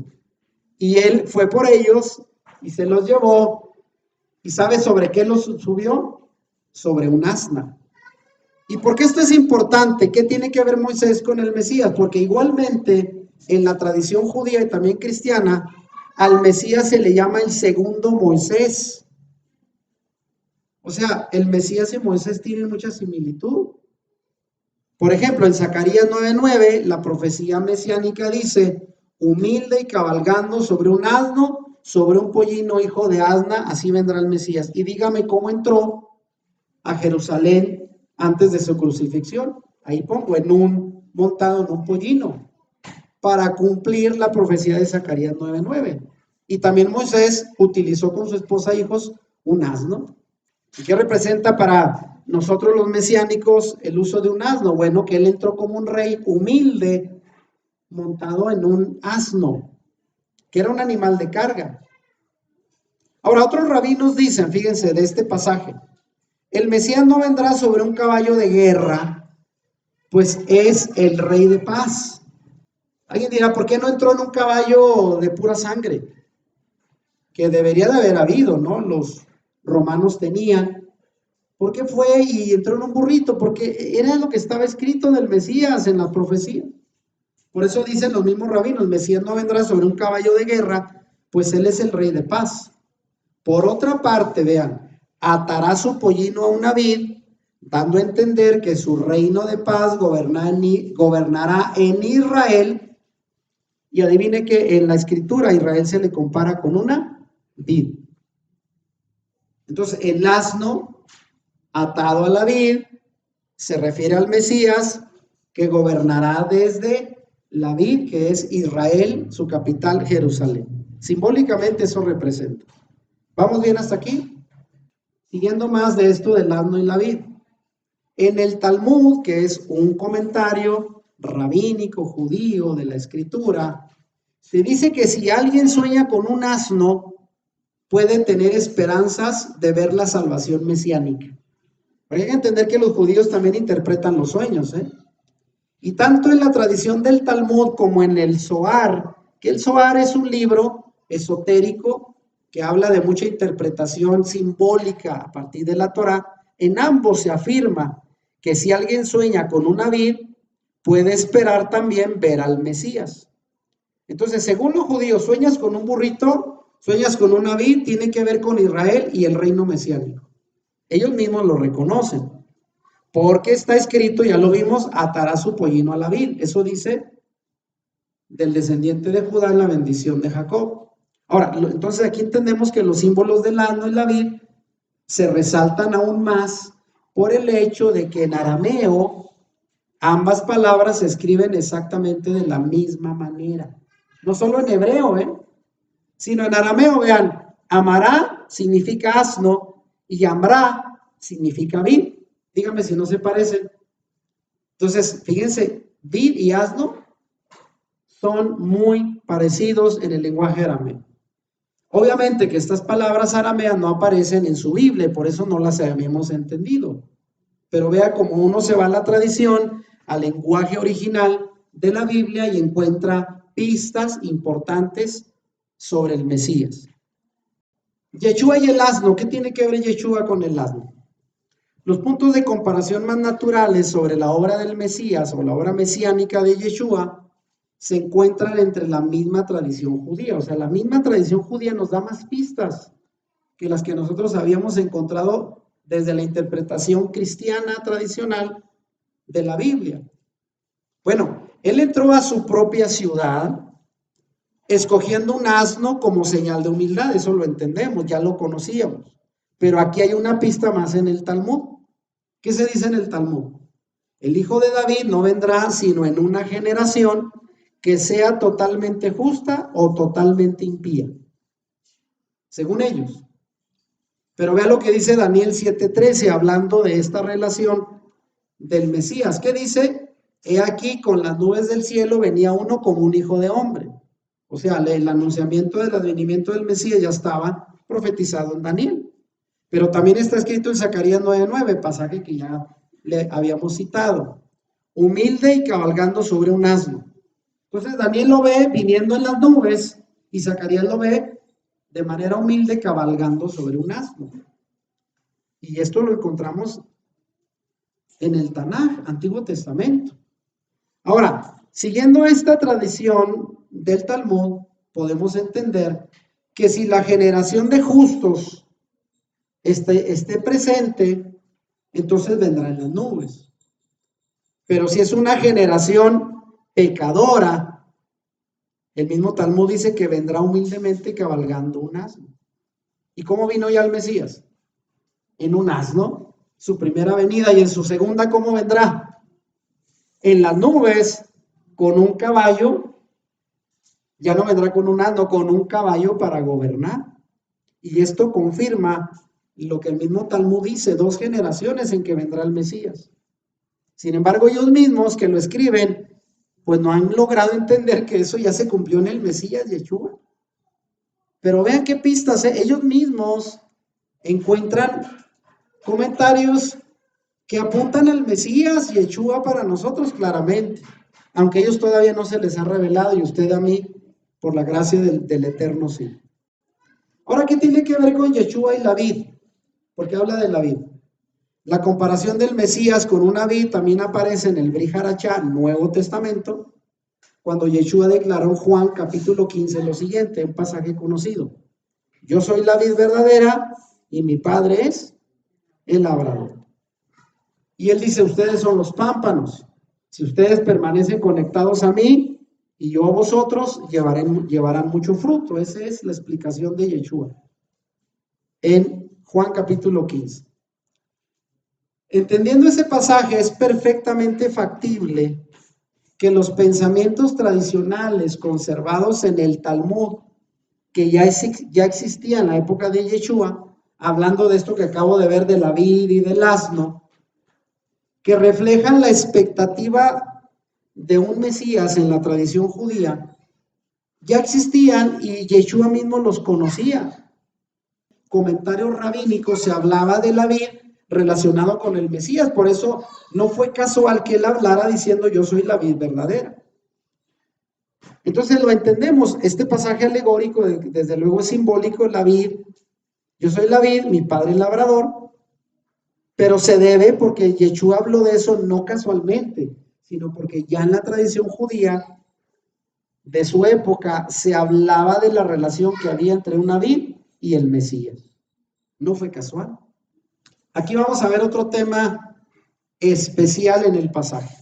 A: Y él fue por ellos y se los llevó. ¿Y sabe sobre qué los subió? Sobre un asna. ¿Y por qué esto es importante? ¿Qué tiene que ver Moisés con el Mesías? Porque igualmente en la tradición judía y también cristiana, al Mesías se le llama el segundo Moisés. O sea, el Mesías y Moisés tienen mucha similitud. Por ejemplo, en Zacarías 9:9, la profecía mesiánica dice: humilde y cabalgando sobre un asno, sobre un pollino hijo de asna, así vendrá el Mesías. Y dígame cómo entró a Jerusalén antes de su crucifixión. Ahí pongo, montado en un pollino, para cumplir la profecía de Zacarías 9:9. Y también Moisés utilizó con su esposa e hijos un asno. ¿Y qué representa para nosotros los mesiánicos el uso de un asno? Bueno, que él entró como un rey humilde, montado en un asno, que era un animal de carga. Ahora, otros rabinos dicen, fíjense, de este pasaje, el Mesías no vendrá sobre un caballo de guerra, pues es el rey de paz. Alguien dirá, ¿por qué no entró en un caballo de pura sangre? Que debería de haber habido, ¿no? Los romanos tenían. ¿Por qué fue y entró en un burrito? Porque era lo que estaba escrito del Mesías en la profecía. Por eso dicen los mismos rabinos, el Mesías no vendrá sobre un caballo de guerra, pues él es el rey de paz. Por otra parte, vean, atará su pollino a una vid, dando a entender que su reino de paz gobernará en Israel. Y adivine que en la escritura Israel se le compara con una vid. Entonces, el asno atado a la vid se refiere al Mesías que gobernará desde la vid, que es Israel, su capital, Jerusalén. Simbólicamente eso representa. ¿Vamos bien hasta aquí? Siguiendo más de esto del asno y la vid. En el Talmud, que es un comentario rabínico judío de la escritura, se dice que si alguien sueña con un asno, puede tener esperanzas de ver la salvación mesiánica. Pero hay que entender que los judíos también interpretan los sueños, Y tanto en la tradición del Talmud como en el Zohar, que el Zohar es un libro esotérico que habla de mucha interpretación simbólica a partir de la Torá, en ambos se afirma que si alguien sueña con una vid, puede esperar también ver al Mesías. Entonces, según los judíos, sueñas con un burrito, Sueñas con una vid, tiene que ver con Israel y el reino mesiánico. Ellos mismos lo reconocen, porque está escrito, ya lo vimos, atará su pollino a la vid. Eso dice del descendiente de Judá en la bendición de Jacob. Ahora, entonces aquí entendemos que los símbolos del asno y la vid se resaltan aún más por el hecho de que en arameo ambas palabras se escriben exactamente de la misma manera. No solo en hebreo, sino en arameo. Vean, amará significa asno y ambrá significa vid. Dígame si no se parecen. Entonces, fíjense, vid y asno son muy parecidos en el lenguaje arameo. Obviamente que estas palabras arameas no aparecen en su Biblia, por eso no las habíamos entendido. Pero vea cómo uno se va a la tradición, al lenguaje original de la Biblia y encuentra pistas importantes sobre el Mesías. Yeshua y el asno, ¿qué tiene que ver Yeshua con el asno? Los puntos de comparación más naturales sobre la obra del Mesías o la obra mesiánica de Yeshua se encuentran entre la misma tradición judía. O sea, la misma tradición judía nos da más pistas que las que nosotros habíamos encontrado desde la interpretación cristiana tradicional de la Biblia. Bueno, él entró a su propia ciudad escogiendo un asno como señal de humildad. Eso lo entendemos, ya lo conocíamos. Pero aquí hay una pista más en el Talmud. ¿Qué se dice en el Talmud? El hijo de David no vendrá sino en una generación que sea totalmente justa o totalmente impía, según ellos. Pero vea lo que dice Daniel 7:13, hablando de esta relación del Mesías. ¿Qué dice? He aquí, con las nubes del cielo venía uno como un hijo de hombre. O sea, el anunciamiento del advenimiento del Mesías ya estaba profetizado en Daniel. Pero también está escrito en Zacarías 9:9, pasaje que ya le habíamos citado. Humilde y cabalgando sobre un asno. Entonces Daniel lo ve viniendo en las nubes y Zacarías lo ve de manera humilde cabalgando sobre un asno. Y esto lo encontramos en el Tanaj, Antiguo Testamento. Ahora, siguiendo esta tradición del Talmud, podemos entender que si la generación de justos esté presente, entonces vendrá en las nubes. Pero si es una generación pecadora, el mismo Talmud dice que vendrá humildemente cabalgando un asno. ¿Y cómo vino ya el Mesías? En un asno, su primera venida, y en su segunda, ¿cómo vendrá? En las nubes, con un caballo. Ya no vendrá con un asno, con un caballo para gobernar. Y esto confirma lo que el mismo Talmud dice, 2 generaciones en que vendrá el Mesías. Sin embargo, ellos mismos que lo escriben, pues no han logrado entender que eso ya se cumplió en el Mesías Yeshua. Pero vean qué pistas, ellos mismos encuentran comentarios que apuntan al Mesías Yeshua para nosotros claramente, aunque a ellos todavía no se les ha revelado y usted a mí, por la gracia del Eterno, sí. Ahora, ¿qué tiene que ver con Yeshua y la vid? Porque habla de la vid. La comparación del Mesías con una vid también aparece en el Brit Hadashah, Nuevo Testamento, cuando Yeshua declaró en Juan capítulo 15 lo siguiente, un pasaje conocido. Yo soy la vid verdadera y mi Padre es el labrador. Y él dice, ustedes son los pámpanos. Si ustedes permanecen conectados a mí y yo a vosotros, llevarán mucho fruto. Esa es la explicación de Yeshua en Juan capítulo 15. Entendiendo ese pasaje, es perfectamente factible que los pensamientos tradicionales conservados en el Talmud, que ya existían en la época de Yeshua, hablando de esto que acabo de ver de la vid y del asno, que reflejan la expectativa de un Mesías en la tradición judía, ya existían y Yeshua mismo los conocía. Comentarios rabínicos se hablaba de la vid relacionado con el Mesías, por eso no fue casual que él hablara diciendo yo soy la vid verdadera. Entonces lo entendemos, este pasaje alegórico desde luego es simbólico, la vid, yo soy la vid, mi padre es labrador, pero se debe porque Yeshua habló de eso no casualmente, sino porque ya en la tradición judía de su época se hablaba de la relación que había entre una vid y el Mesías. No fue casual. Aquí vamos a ver otro tema especial en el pasaje.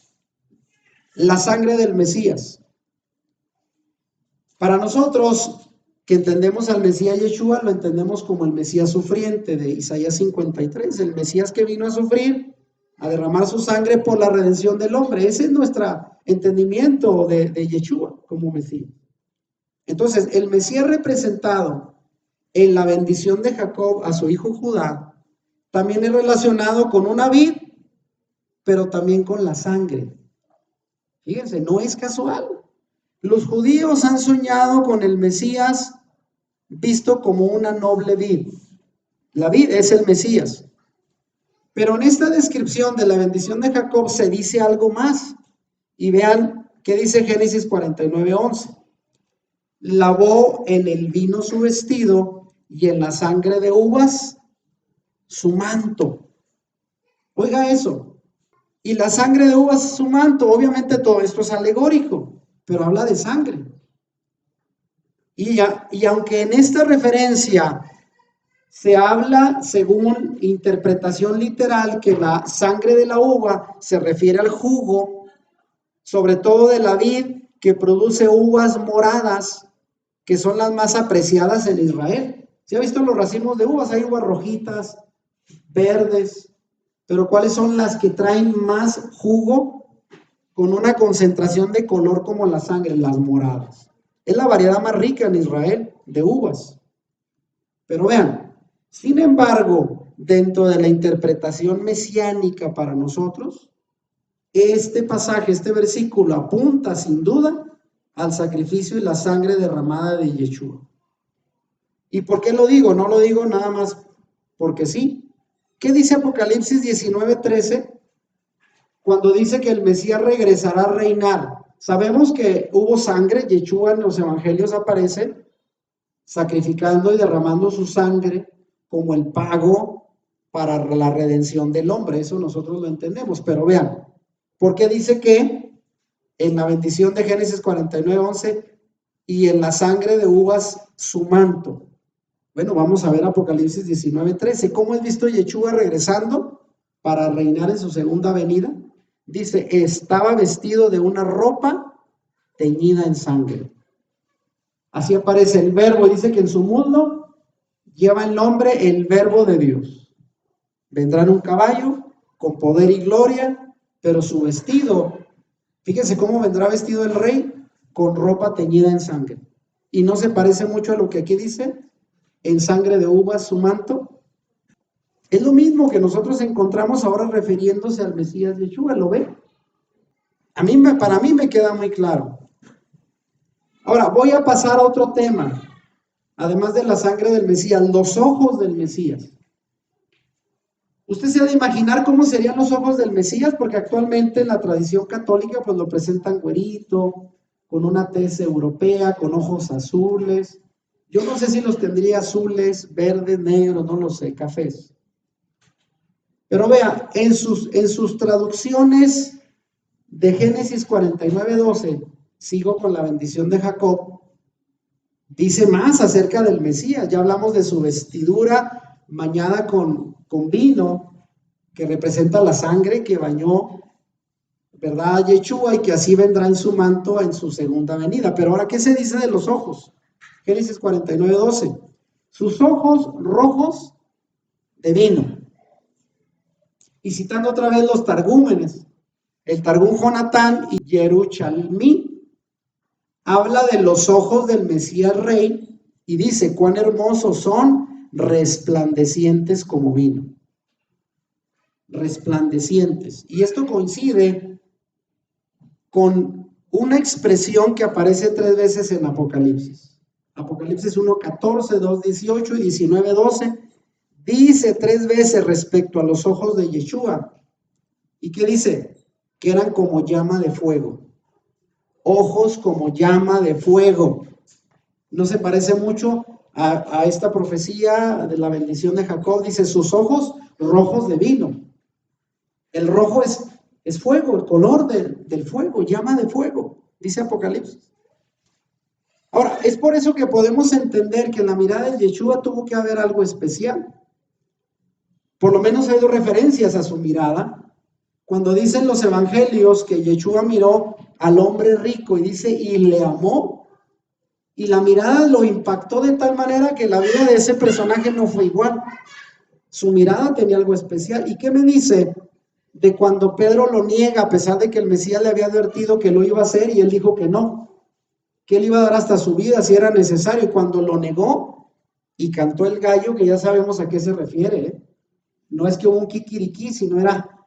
A: La sangre del Mesías. Para nosotros que entendemos al Mesías Yeshua, lo entendemos como el Mesías sufriente de Isaías 53, el Mesías que vino a sufrir, a derramar su sangre por la redención del hombre. Ese es nuestro entendimiento de Yeshua como Mesías. Entonces, el Mesías representado en la bendición de Jacob a su hijo Judá, también es relacionado con una vid, pero también con la sangre. Fíjense, no es casual. Los judíos han soñado con el Mesías visto como una noble vid. La vid es el Mesías. Pero en esta descripción de la bendición de Jacob se dice algo más. Y vean qué dice Génesis 49:11. Lavó en el vino su vestido y en la sangre de uvas su manto. Oiga eso. Y la sangre de uvas su manto. Obviamente todo esto es alegórico, pero habla de sangre. Y aunque en esta referencia se habla, según interpretación literal, que la sangre de la uva se refiere al jugo, sobre todo de la vid, que produce uvas moradas, que son las más apreciadas en Israel. ¿Se ha visto los racimos de uvas? Hay uvas rojitas, verdes, pero ¿cuáles son las que traen más jugo con una concentración de color como la sangre? Las moradas. Es la variedad más rica en Israel de uvas. Pero vean, sin embargo, dentro de la interpretación mesiánica para nosotros, este pasaje, este versículo apunta sin duda al sacrificio y la sangre derramada de Yeshua. ¿Y por qué lo digo? No lo digo nada más porque sí. ¿Qué dice Apocalipsis 19:13 cuando dice que el Mesías regresará a reinar? Sabemos que hubo sangre, Yeshua en los evangelios aparece sacrificando y derramando su sangre como el pago para la redención del hombre. Eso nosotros lo entendemos, pero vean, ¿por qué dice que en la bendición de Génesis 49:11 y en la sangre de uvas su manto? Bueno, vamos a ver Apocalipsis 19:13. ¿Cómo es visto Yeshua regresando para reinar en su segunda venida? Dice, estaba vestido de una ropa teñida en sangre. Así aparece el verbo, dice que en su mundo lleva el nombre el verbo de Dios. Vendrá en un caballo con poder y gloria, pero su vestido, fíjense cómo vendrá vestido el rey, con ropa teñida en sangre. Y no se parece mucho a lo que aquí dice, en sangre de uvas su manto. Es lo mismo que nosotros encontramos ahora refiriéndose al Mesías Yeshua, ¿lo ve? Para mí me queda muy claro. Ahora, voy a pasar a otro tema, además de la sangre del Mesías, los ojos del Mesías. Usted se ha de imaginar cómo serían los ojos del Mesías, porque actualmente en la tradición católica pues lo presentan güerito, con una tez europea, con ojos azules. Yo no sé si los tendría azules, verdes, negros, no lo sé, cafés. Pero vea, en sus traducciones de Génesis 49:12, sigo con la bendición de Jacob, dice más acerca del Mesías. Ya hablamos de su vestidura bañada con vino, que representa la sangre que bañó, ¿verdad?, a Yeshua, y que así vendrá en su manto en su segunda venida. Pero ahora, ¿qué se dice de los ojos? Génesis 49:12. Sus ojos rojos de vino. Y citando otra vez los targúmenes, el Targum Jonatán y Jeruchalmí, habla de los ojos del Mesías Rey y dice, cuán hermosos son, resplandecientes como vino. Resplandecientes. Y esto coincide con una expresión que aparece 3 veces en Apocalipsis. Apocalipsis 1:14, 2:18 y 19:12. Dice 3 veces respecto a los ojos de Yeshua. ¿Y qué dice? Que eran como llama de fuego. Ojos como llama de fuego. ¿No se parece mucho a esta profecía de la bendición de Jacob? Dice, sus ojos rojos de vino. El rojo es fuego, el color del fuego, llama de fuego, dice Apocalipsis. Ahora, es por eso que podemos entender que en la mirada de Yeshua tuvo que haber algo especial. Por lo menos hay dos referencias a su mirada. Cuando dicen los evangelios que Yeshua miró al hombre rico y dice, y le amó, y la mirada lo impactó de tal manera que la vida de ese personaje no fue igual. Su mirada tenía algo especial. ¿Y qué me dice de cuando Pedro lo niega a pesar de que el Mesías le había advertido que lo iba a hacer y él dijo que no, que él iba a dar hasta su vida si era necesario? Y cuando lo negó y cantó el gallo, que ya sabemos a qué se refiere, ¿eh? No es que hubo un kikiriquí, sino era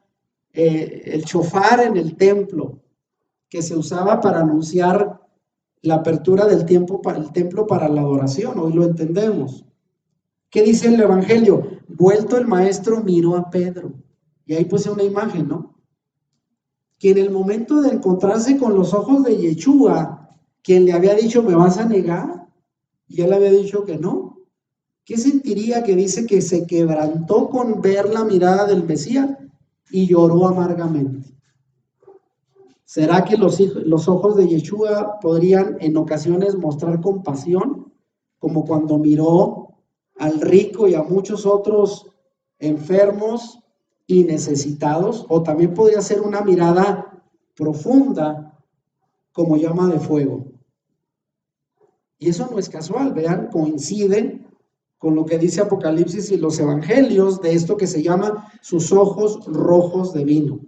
A: el shofar en el templo, que se usaba para anunciar la apertura del templo para la adoración. Hoy lo entendemos. ¿Qué dice el evangelio? Vuelto el maestro miró a Pedro. Y ahí puse una imagen, ¿no? Que en el momento de encontrarse con los ojos de Yeshua, quien le había dicho, ¿me vas a negar? Y él le había dicho que no. ¿Qué sentiría que dice que se quebrantó con ver la mirada del Mesías y lloró amargamente? ¿Será que los ojos de Yeshua podrían en ocasiones mostrar compasión, como cuando miró al rico y a muchos otros enfermos y necesitados? O también podría ser una mirada profunda, como llama de fuego. Y eso no es casual, vean, coincide con lo que dice Apocalipsis y los evangelios de esto que se llama sus ojos rojos de vino.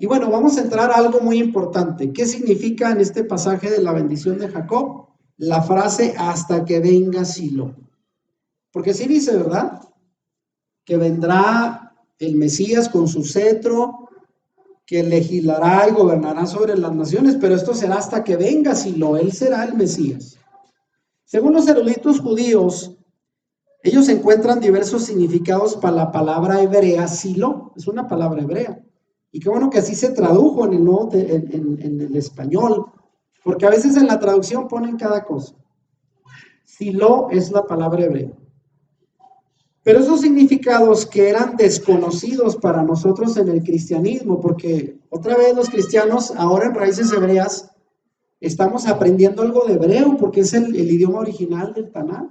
A: Y bueno, vamos a entrar a algo muy importante. ¿Qué significa en este pasaje de la bendición de Jacob? La frase hasta que venga Silo. Porque sí dice, ¿verdad? Que vendrá el Mesías con su cetro, que legislará y gobernará sobre las naciones, pero esto será hasta que venga Silo, él será el Mesías. Según los eruditos judíos, ellos encuentran diversos significados para la palabra hebrea Silo, es una palabra hebrea. Y qué bueno que así se tradujo en el español, porque a veces en la traducción ponen cada cosa. Silo es la palabra hebrea. Pero esos significados que eran desconocidos para nosotros en el cristianismo, porque otra vez los cristianos ahora en raíces hebreas estamos aprendiendo algo de hebreo, porque es el idioma original del Tanaj.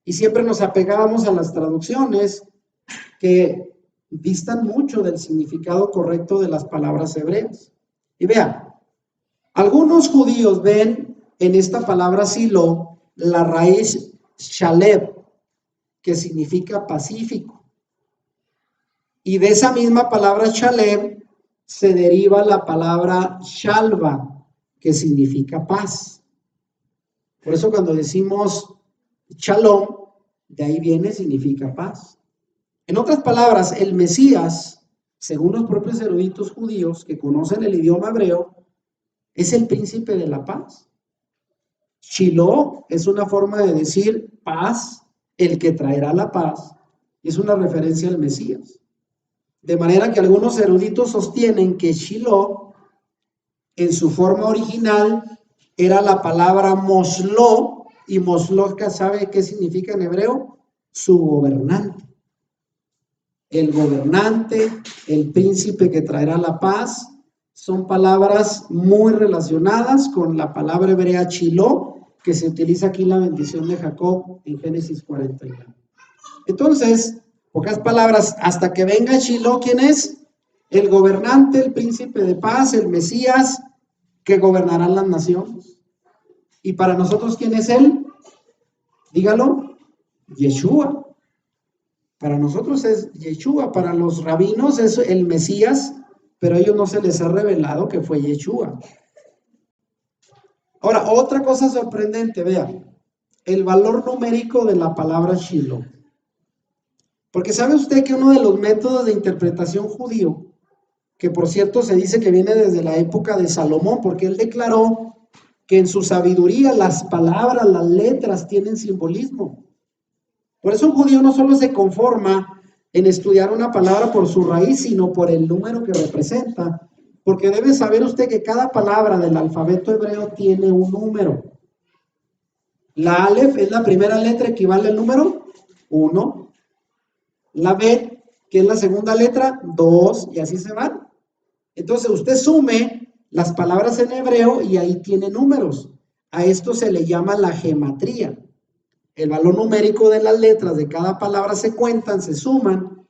A: Y siempre nos apegábamos a las traducciones que distan mucho del significado correcto de las palabras hebreas. Y vean, algunos judíos ven en esta palabra silo la raíz shaleb, que significa pacífico. Y de esa misma palabra shaleb se deriva la palabra shalva, que significa paz. Por eso cuando decimos shalom, de ahí viene, significa paz. En otras palabras, el Mesías, según los propios eruditos judíos que conocen el idioma hebreo, es el príncipe de la paz. Shiloh es una forma de decir paz, el que traerá la paz, es una referencia al Mesías. De manera que algunos eruditos sostienen que Shiloh, en su forma original, era la palabra Moslo, y Moslo, ¿sabe qué significa en hebreo? Su gobernante. El gobernante, el príncipe que traerá la paz, son palabras muy relacionadas con la palabra hebrea Shiloh, que se utiliza aquí en la bendición de Jacob en Génesis 49. Entonces, pocas palabras, hasta que venga Shiloh, ¿quién es? El gobernante, el príncipe de paz, el Mesías, que gobernará las naciones. Y para nosotros, ¿quién es él? Dígalo, Yeshua. Para nosotros es Yeshua, para los rabinos es el Mesías, pero a ellos no se les ha revelado que fue Yeshua. Ahora, otra cosa sorprendente, vean, el valor numérico de la palabra Shiloh. Porque ¿sabe usted que uno de los métodos de interpretación judío, que por cierto se dice que viene desde la época de Salomón, porque él declaró que en su sabiduría las palabras, las letras tienen simbolismo? Por eso un judío no solo se conforma en estudiar una palabra por su raíz, sino por el número que representa. Porque debe saber usted que cada palabra del alfabeto hebreo tiene un número. La Aleph es la primera letra, equivale al número 1. La Bet, que es la segunda letra, 2, y así se van. Entonces usted sume las palabras en hebreo y ahí tiene números. A esto se le llama la gematría. El valor numérico de las letras de cada palabra se cuentan, se suman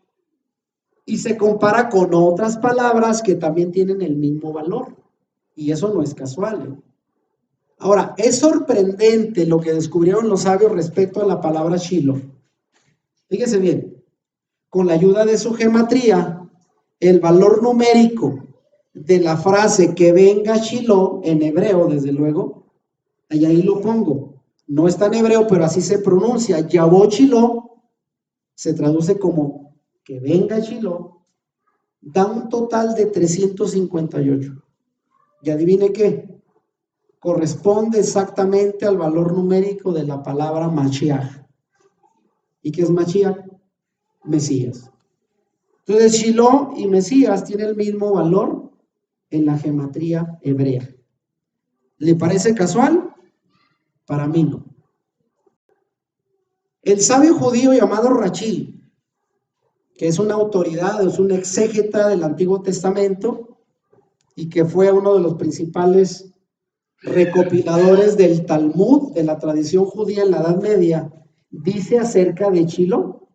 A: y se compara con otras palabras que también tienen el mismo valor. Y eso no es casual, ¿eh? Ahora, es sorprendente lo que descubrieron los sabios respecto a la palabra Shiloh. Fíjese bien, con la ayuda de su gematría, el valor numérico de la frase que venga Shiloh, en hebreo, desde luego, ahí lo pongo. No está en hebreo, pero así se pronuncia. Yabó Shiloh se traduce como que venga Shiloh, da un total de 358. Y adivine qué, corresponde exactamente al valor numérico de la palabra Mashiach. ¿Y qué es Mashiach? Mesías. Entonces, Shiloh y Mesías tienen el mismo valor en la gematría hebrea. ¿Le parece casual? Para mí no. El sabio judío llamado Rashi, que es una autoridad, es un exégeta del Antiguo Testamento y que fue uno de los principales recopiladores del Talmud, de la tradición judía en la Edad Media, dice acerca de Shiloh,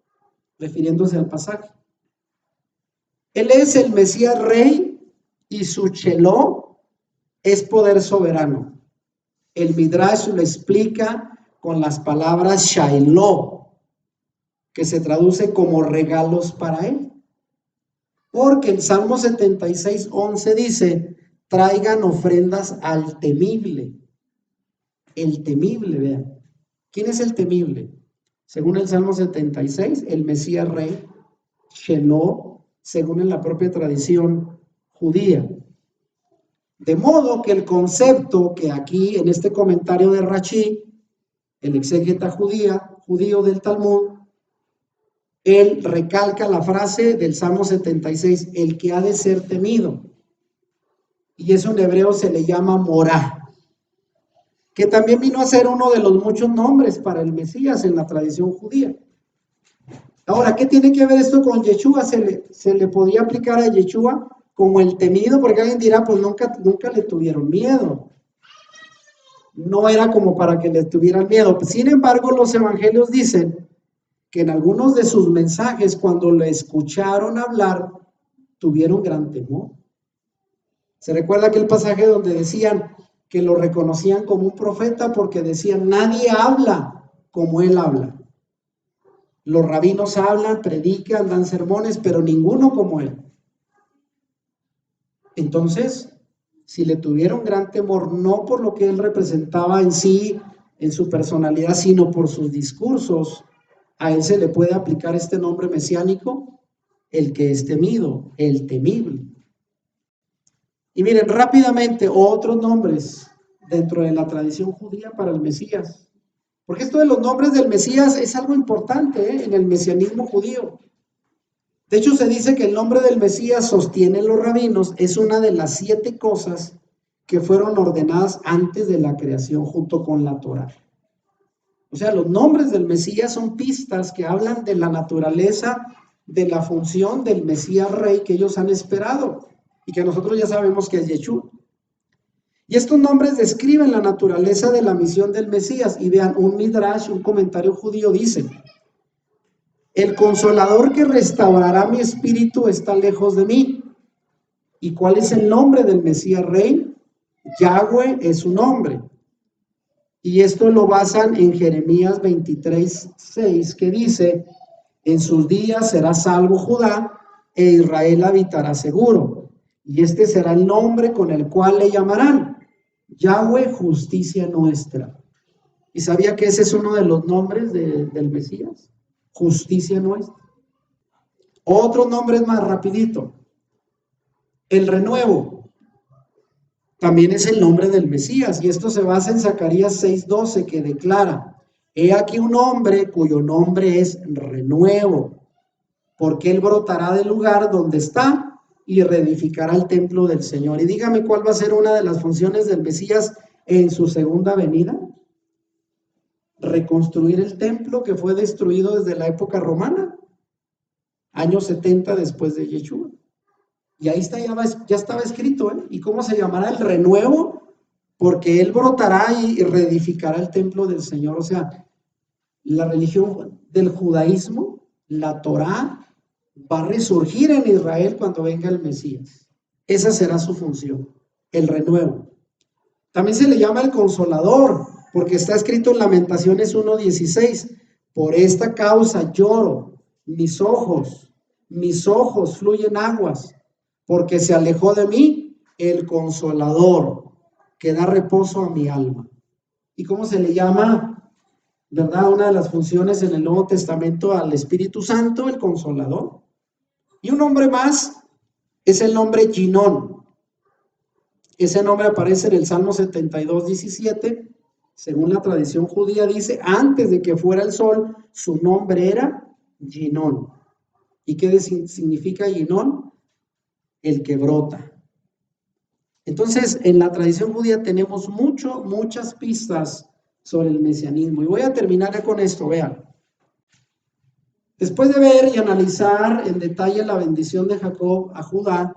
A: refiriéndose al pasaje. Él es el Mesías Rey y su Shiloh es poder soberano. El Midrash lo explica con las palabras Shiloh, que se traduce como regalos para él. Porque el Salmo 76:11 dice, traigan ofrendas al temible. El temible, vean. ¿Quién es el temible? Según el Salmo 76, el Mesías Rey, Shiloh, según en la propia tradición judía. De modo que el concepto que aquí en este comentario de Rashi, el exégeta judío del Talmud, él recalca la frase del Salmo 76, el que ha de ser temido. Y eso en hebreo se le llama Morá, que también vino a ser uno de los muchos nombres para el Mesías en la tradición judía. Ahora, ¿qué tiene que ver esto con Yeshua? ¿Se le podía aplicar a Yeshua como el temido? Porque alguien dirá, pues nunca le tuvieron miedo. No era como para que le tuvieran miedo. Sin embargo, los evangelios dicen que en algunos de sus mensajes, cuando le escucharon hablar, tuvieron gran temor. ¿Se recuerda aquel pasaje donde decían que lo reconocían como un profeta porque decían, nadie habla como él habla? Los rabinos hablan, predican, dan sermones, pero ninguno como él. Entonces, si le tuvieron gran temor, no por lo que él representaba en sí, en su personalidad, sino por sus discursos, a él se le puede aplicar este nombre mesiánico, el que es temido, el temible. Y miren, rápidamente, otros nombres dentro de la tradición judía para el Mesías. Porque esto de los nombres del Mesías es algo importante, en el mesianismo judío. De hecho, se dice que el nombre del Mesías, sostienen los rabinos, es una de las 7 cosas que fueron ordenadas antes de la creación junto con la Torá. O sea, los nombres del Mesías son pistas que hablan de la naturaleza, de la función del Mesías Rey que ellos han esperado y que nosotros ya sabemos que es Yeshua. Y estos nombres describen la naturaleza de la misión del Mesías. Y vean, un midrash, un comentario judío dice, el consolador que restaurará mi espíritu está lejos de mí. ¿Y cuál es el nombre del Mesías Rey? Yahweh es su nombre. Y esto lo basan en Jeremías 23:6, que dice, en sus días será salvo Judá e Israel habitará seguro. Y este será el nombre con el cual le llamarán, Yahweh, justicia nuestra. ¿Y sabía que ese es uno de los nombres del Mesías? Justicia nuestra. Otro nombre más rapidito. El renuevo. También es el nombre del Mesías. Y esto se basa en Zacarías 6:12, que declara, he aquí un hombre cuyo nombre es renuevo, porque él brotará del lugar donde está y reedificará el templo del Señor. Y dígame cuál va a ser una de las funciones del Mesías en su segunda venida. Reconstruir el templo que fue destruido desde la época romana, años 70 después de Yeshua. Y ahí está, ya estaba escrito, ¿eh? ¿Y cómo se llamará? El renuevo, porque él brotará y reedificará el templo del Señor. O sea, la religión del judaísmo, la Torá, va a resurgir en Israel cuando venga el Mesías. Esa será su función, el renuevo. También se le llama el consolador, porque está escrito en Lamentaciones 1:16, por esta causa lloro, mis ojos fluyen aguas, porque se alejó de mí el consolador, que da reposo a mi alma. ¿Y cómo se le llama, verdad? Una de las funciones en el Nuevo Testamento al Espíritu Santo, el consolador. Y un nombre más es el nombre Ginón. Ese nombre aparece en el Salmo 72:17. Según la tradición judía dice, antes de que fuera el sol, su nombre era Ginón. ¿Y qué significa Ginón? El que brota. Entonces, en la tradición judía tenemos muchas pistas sobre el mesianismo. Y voy a terminar con esto, vean. Después de ver y analizar en detalle la bendición de Jacob a Judá,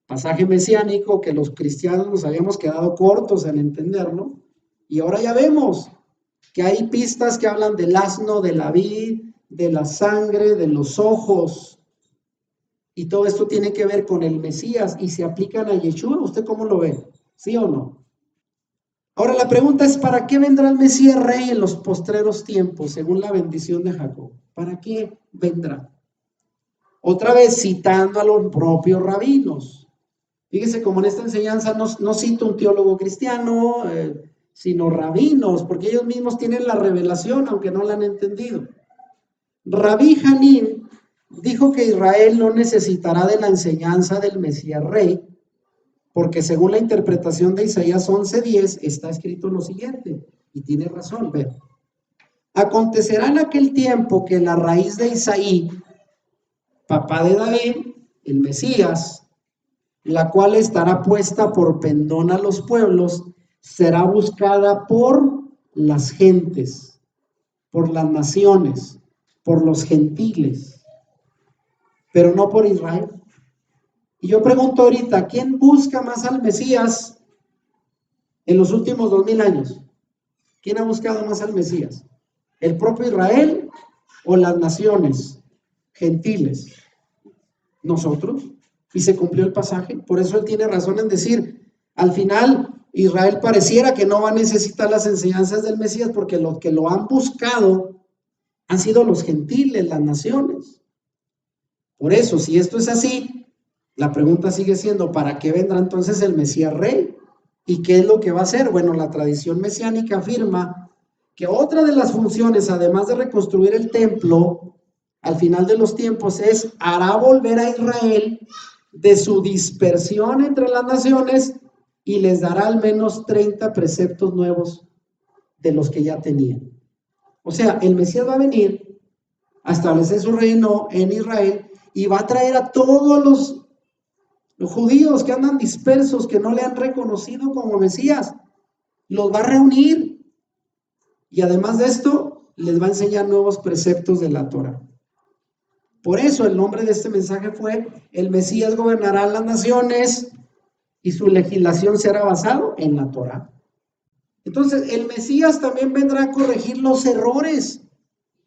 A: pasaje mesiánico que los cristianos nos habíamos quedado cortos en entenderlo, y ahora ya vemos que hay pistas que hablan del asno, de la vid, de la sangre, de los ojos, y todo esto tiene que ver con el Mesías y se aplican a Yeshua. ¿Usted cómo lo ve? ¿Sí o no? Ahora la pregunta es, ¿para qué vendrá el Mesías Rey en los postreros tiempos, según la bendición de Jacob? ¿Para qué vendrá? Otra vez citando a los propios rabinos. Fíjese, como en esta enseñanza no cito un teólogo cristiano, sino rabinos, porque ellos mismos tienen la revelación, aunque no la han entendido. Rabí Hanín dijo que Israel no necesitará de la enseñanza del Mesías Rey, porque según la interpretación de Isaías 11:10 está escrito lo siguiente, y tiene razón, ve. Acontecerá en aquel tiempo que la raíz de Isaí, papá de David, el Mesías, la cual estará puesta por pendón a los pueblos, será buscada por las gentes, por las naciones, por los gentiles, pero no por Israel. Y yo pregunto ahorita, ¿quién busca más al Mesías en los últimos 2000 años? ¿Quién ha buscado más al Mesías? ¿El propio Israel o las naciones gentiles? Nosotros. Y se cumplió el pasaje. Por eso él tiene razón en decir, al final Israel pareciera que no va a necesitar las enseñanzas del Mesías, porque los que lo han buscado han sido los gentiles, las naciones. Por eso, si esto es así, la pregunta sigue siendo, ¿para qué vendrá entonces el Mesías Rey? ¿Y qué es lo que va a hacer? Bueno, la tradición mesiánica afirma que otra de las funciones, además de reconstruir el templo, al final de los tiempos, hará volver a Israel de su dispersión entre las naciones y les dará al menos 30 preceptos nuevos de los que ya tenían. O sea, el Mesías va a venir a establecer su reino en Israel y va a traer a todos los judíos que andan dispersos, que no le han reconocido como Mesías, los va a reunir y además de esto les va a enseñar nuevos preceptos de la Torá. Por eso el nombre de este mensaje fue: el Mesías gobernará las naciones y su legislación será basado en la Torá. Entonces el Mesías también vendrá a corregir los errores.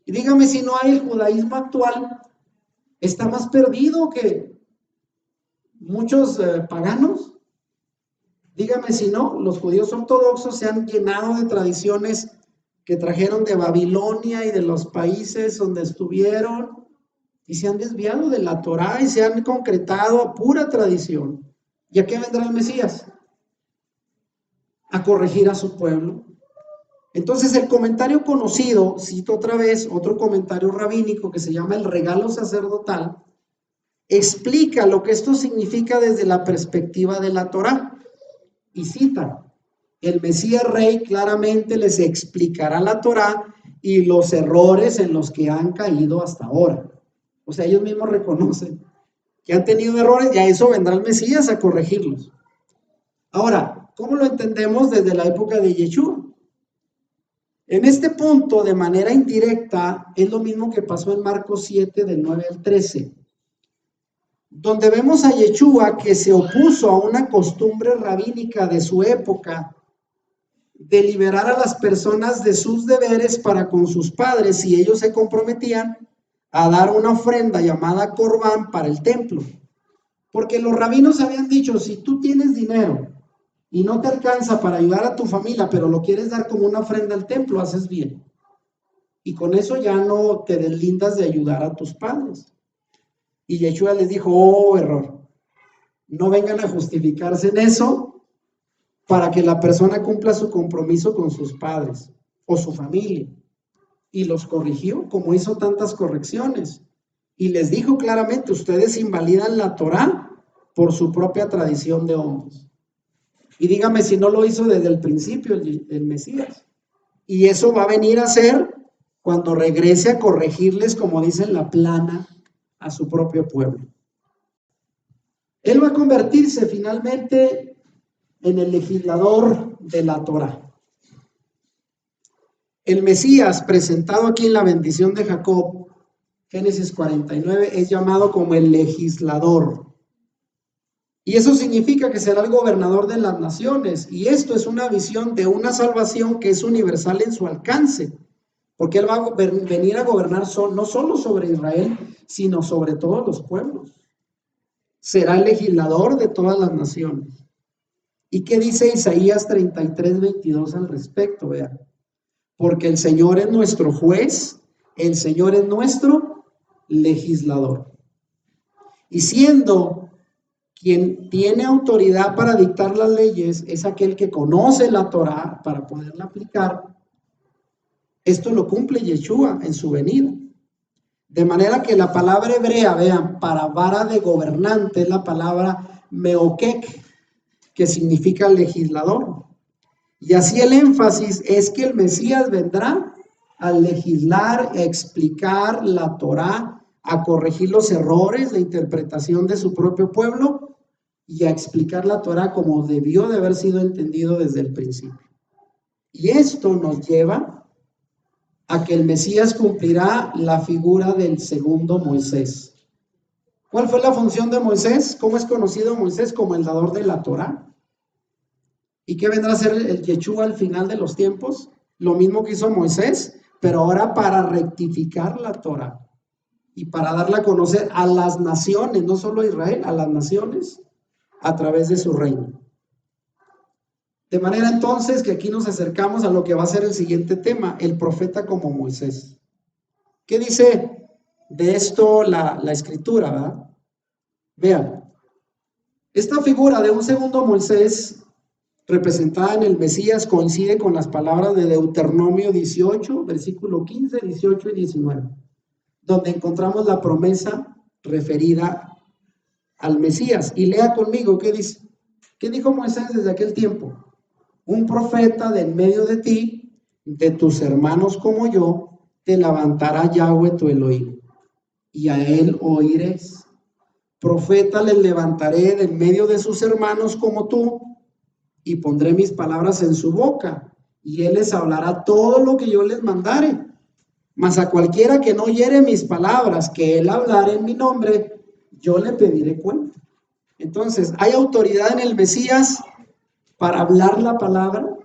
A: Y dígame si no hay, el judaísmo actual está más perdido que muchos paganos. Dígame si no, los judíos ortodoxos se han llenado de tradiciones que trajeron de Babilonia y de los países donde estuvieron, y se han desviado de la Torá y se han concretado a pura tradición. ¿Y a qué vendrá el Mesías? A corregir a su pueblo. Entonces el comentario conocido, cito otra vez otro comentario rabínico que se llama el regalo sacerdotal, explica lo que esto significa desde la perspectiva de la Torá. Y cita, el Mesías Rey claramente les explicará la Torá y los errores en los que han caído hasta ahora. O sea, ellos mismos reconocen que han tenido errores y a eso vendrá el Mesías a corregirlos. Ahora, ¿cómo lo entendemos desde la época de Yeshua? En este punto, de manera indirecta, es lo mismo que pasó en Marcos 7, del 9 al 13. donde vemos a Yeshua que se opuso a una costumbre rabínica de su época de liberar a las personas de sus deberes para con sus padres si ellos se comprometían a dar una ofrenda llamada Corbán para el templo. Porque los rabinos habían dicho, si tú tienes dinero y no te alcanza para ayudar a tu familia, pero lo quieres dar como una ofrenda al templo, haces bien. Y con eso ya no te deslindas de ayudar a tus padres. Y Yeshua les dijo, oh, error. No vengan a justificarse en eso para que la persona cumpla su compromiso con sus padres o su familia. Y los corrigió, como hizo tantas correcciones. Y les dijo claramente, ustedes invalidan la Torá por su propia tradición de hombres. Y dígame si no lo hizo desde el principio el Mesías. Y eso va a venir a ser cuando regrese a corregirles, como dice en la plana, a su propio pueblo. Él va a convertirse finalmente en el legislador de la Torá. El Mesías, presentado aquí en la bendición de Jacob, Génesis 49, es llamado como el legislador. Y eso significa que será el gobernador de las naciones. Y esto es una visión de una salvación que es universal en su alcance. Porque él va a venir a gobernar no solo sobre Israel, sino sobre todos los pueblos. Será el legislador de todas las naciones. ¿Y qué dice Isaías 33, 22 al respecto? Vean. Porque el Señor es nuestro juez, el Señor es nuestro legislador. Y siendo quien tiene autoridad para dictar las leyes, es aquel que conoce la Torá para poderla aplicar. Esto lo cumple Yeshua en su venida. De manera que la palabra hebrea, vean, para vara de gobernante es la palabra meokek, que significa legislador. Y así el énfasis es que el Mesías vendrá a legislar, a explicar la Torá, a corregir los errores de interpretación de su propio pueblo y a explicar la Torá como debió de haber sido entendido desde el principio. Y esto nos lleva a que el Mesías cumplirá la figura del segundo Moisés. ¿Cuál fue la función de Moisés? ¿Cómo es conocido Moisés? Como el dador de la Torá. ¿Y qué vendrá a ser el Yeshua al final de los tiempos? Lo mismo que hizo Moisés, pero ahora para rectificar la Torá y para darla a conocer a las naciones, no solo a Israel, a las naciones, a través de su reino. De manera entonces que aquí nos acercamos a lo que va a ser el siguiente tema, el profeta como Moisés. ¿Qué dice de esto la escritura, verdad? Vean, esta figura de un segundo Moisés representada en el Mesías coincide con las palabras de Deuteronomio 18, versículo 15, 18 y 19, donde encontramos la promesa referida al Mesías. Y lea conmigo, ¿qué dice? ¿Qué dijo Moisés desde aquel tiempo? Un profeta de en medio de ti, de tus hermanos como yo, te levantará Yahweh tu Elohim, y a él oiréis. Profeta les levantaré de en medio de sus hermanos como tú, y pondré mis palabras en su boca, y él les hablará todo lo que yo les mandare. Mas a cualquiera que no oyere mis palabras, que él hablare en mi nombre, yo le pediré cuenta. Entonces, ¿hay autoridad en el Mesías para hablar la palabra?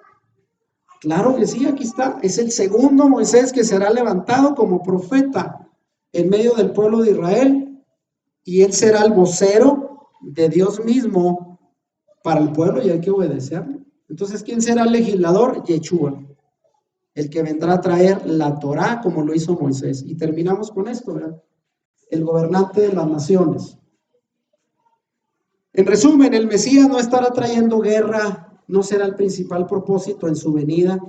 A: Claro que sí, aquí está. Es el segundo Moisés que será levantado como profeta en medio del pueblo de Israel, y él será el vocero de Dios mismo para el pueblo y hay que obedecerlo. Entonces, ¿quién será el legislador? Yeshua, el que vendrá a traer la Torá como lo hizo Moisés. Y terminamos con esto, ¿verdad? El gobernante de las naciones. En resumen, el Mesías no estará trayendo guerra, no será el principal propósito en su venida,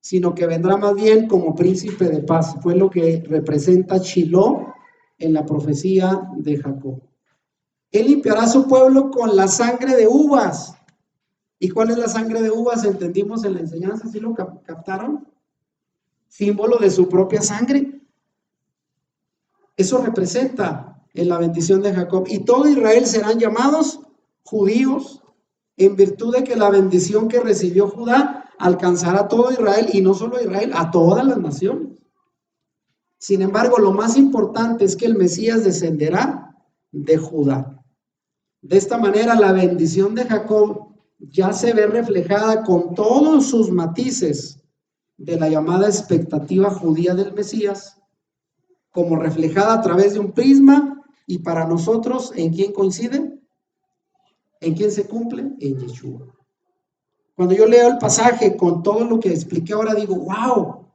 A: sino que vendrá más bien como príncipe de paz. Fue lo que representa Shiloh en la profecía de Jacob. Él limpiará a su pueblo con la sangre de uvas. ¿Y cuál es la sangre de uvas? Entendimos en la enseñanza, ¿sí lo captaron? Símbolo de su propia sangre. Eso representa en la bendición de Jacob. Y todo Israel serán llamados judíos, en virtud de que la bendición que recibió Judá alcanzará a todo Israel, y no solo a Israel, a todas las naciones. Sin embargo, lo más importante es que el Mesías descenderá de Judá. De esta manera, la bendición de Jacob ya se ve reflejada con todos sus matices de la llamada expectativa judía del Mesías, como reflejada a través de un prisma, y para nosotros, ¿en quién coincide? ¿En quién se cumple? En Yeshua. Cuando yo leo el pasaje con todo lo que expliqué ahora, digo, wow,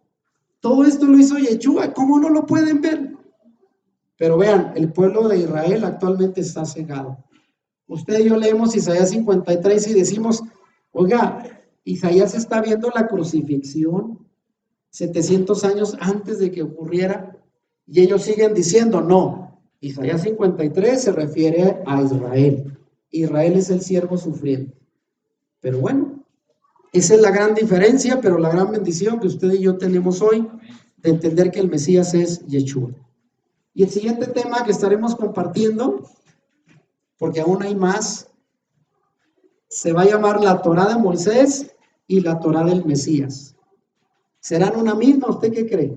A: todo esto lo hizo Yeshua, ¿cómo no lo pueden ver? Pero vean, el pueblo de Israel actualmente está cegado. Usted y yo leemos Isaías 53 y decimos, oiga, Isaías está viendo la crucifixión 700 años antes de que ocurriera, y ellos siguen diciendo, no, Isaías 53 se refiere a Israel. Israel es el siervo sufriente. Pero bueno, esa es la gran diferencia, pero la gran bendición que usted y yo tenemos hoy de entender que el Mesías es Yeshua. Y el siguiente tema que estaremos compartiendo, porque aún hay más, se va a llamar la Torá de Moisés y la Torá del Mesías. ¿Serán una misma? ¿Usted qué cree?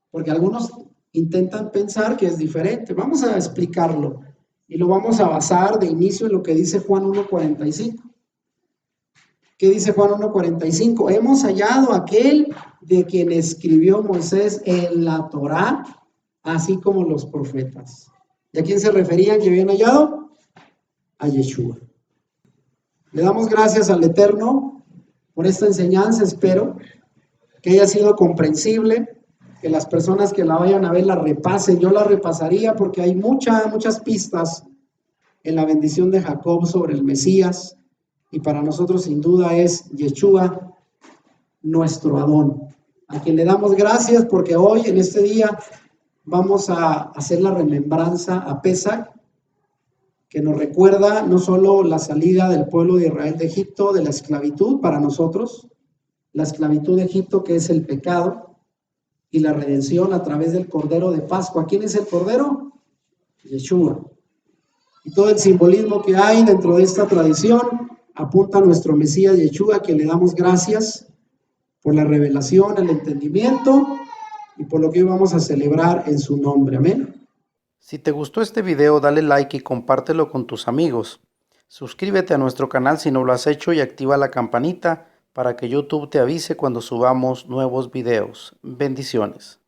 A: Porque algunos intentan pensar que es diferente. Vamos a explicarlo y lo vamos a basar de inicio en lo que dice Juan 1:45. ¿Qué dice Juan 1:45? Hemos hallado aquel de quien escribió Moisés en la Torá, así como los profetas. ¿Y a quién se referían que habían hallado? A Yeshua. Le damos gracias al Eterno por esta enseñanza. Espero que haya sido comprensible, que las personas que la vayan a ver la repasen. Yo la repasaría porque hay muchas pistas en la bendición de Jacob sobre el Mesías, y para nosotros sin duda es Yeshua, nuestro Adón, a quien le damos gracias porque hoy en este día vamos a hacer la remembranza a Pesach, que nos recuerda no solo la salida del pueblo de Israel de Egipto, de la esclavitud para nosotros, la esclavitud de Egipto que es el pecado, y la redención a través del Cordero de Pascua. ¿Quién es el Cordero? Yeshua. Y todo el simbolismo que hay dentro de esta tradición apunta a nuestro Mesías Yeshua, que le damos gracias por la revelación, el entendimiento y por lo que hoy vamos a celebrar en su nombre. Amén.
B: Si te gustó este video, dale like y compártelo con tus amigos. Suscríbete a nuestro canal si no lo has hecho y activa la campanita para que YouTube te avise cuando subamos nuevos videos. Bendiciones.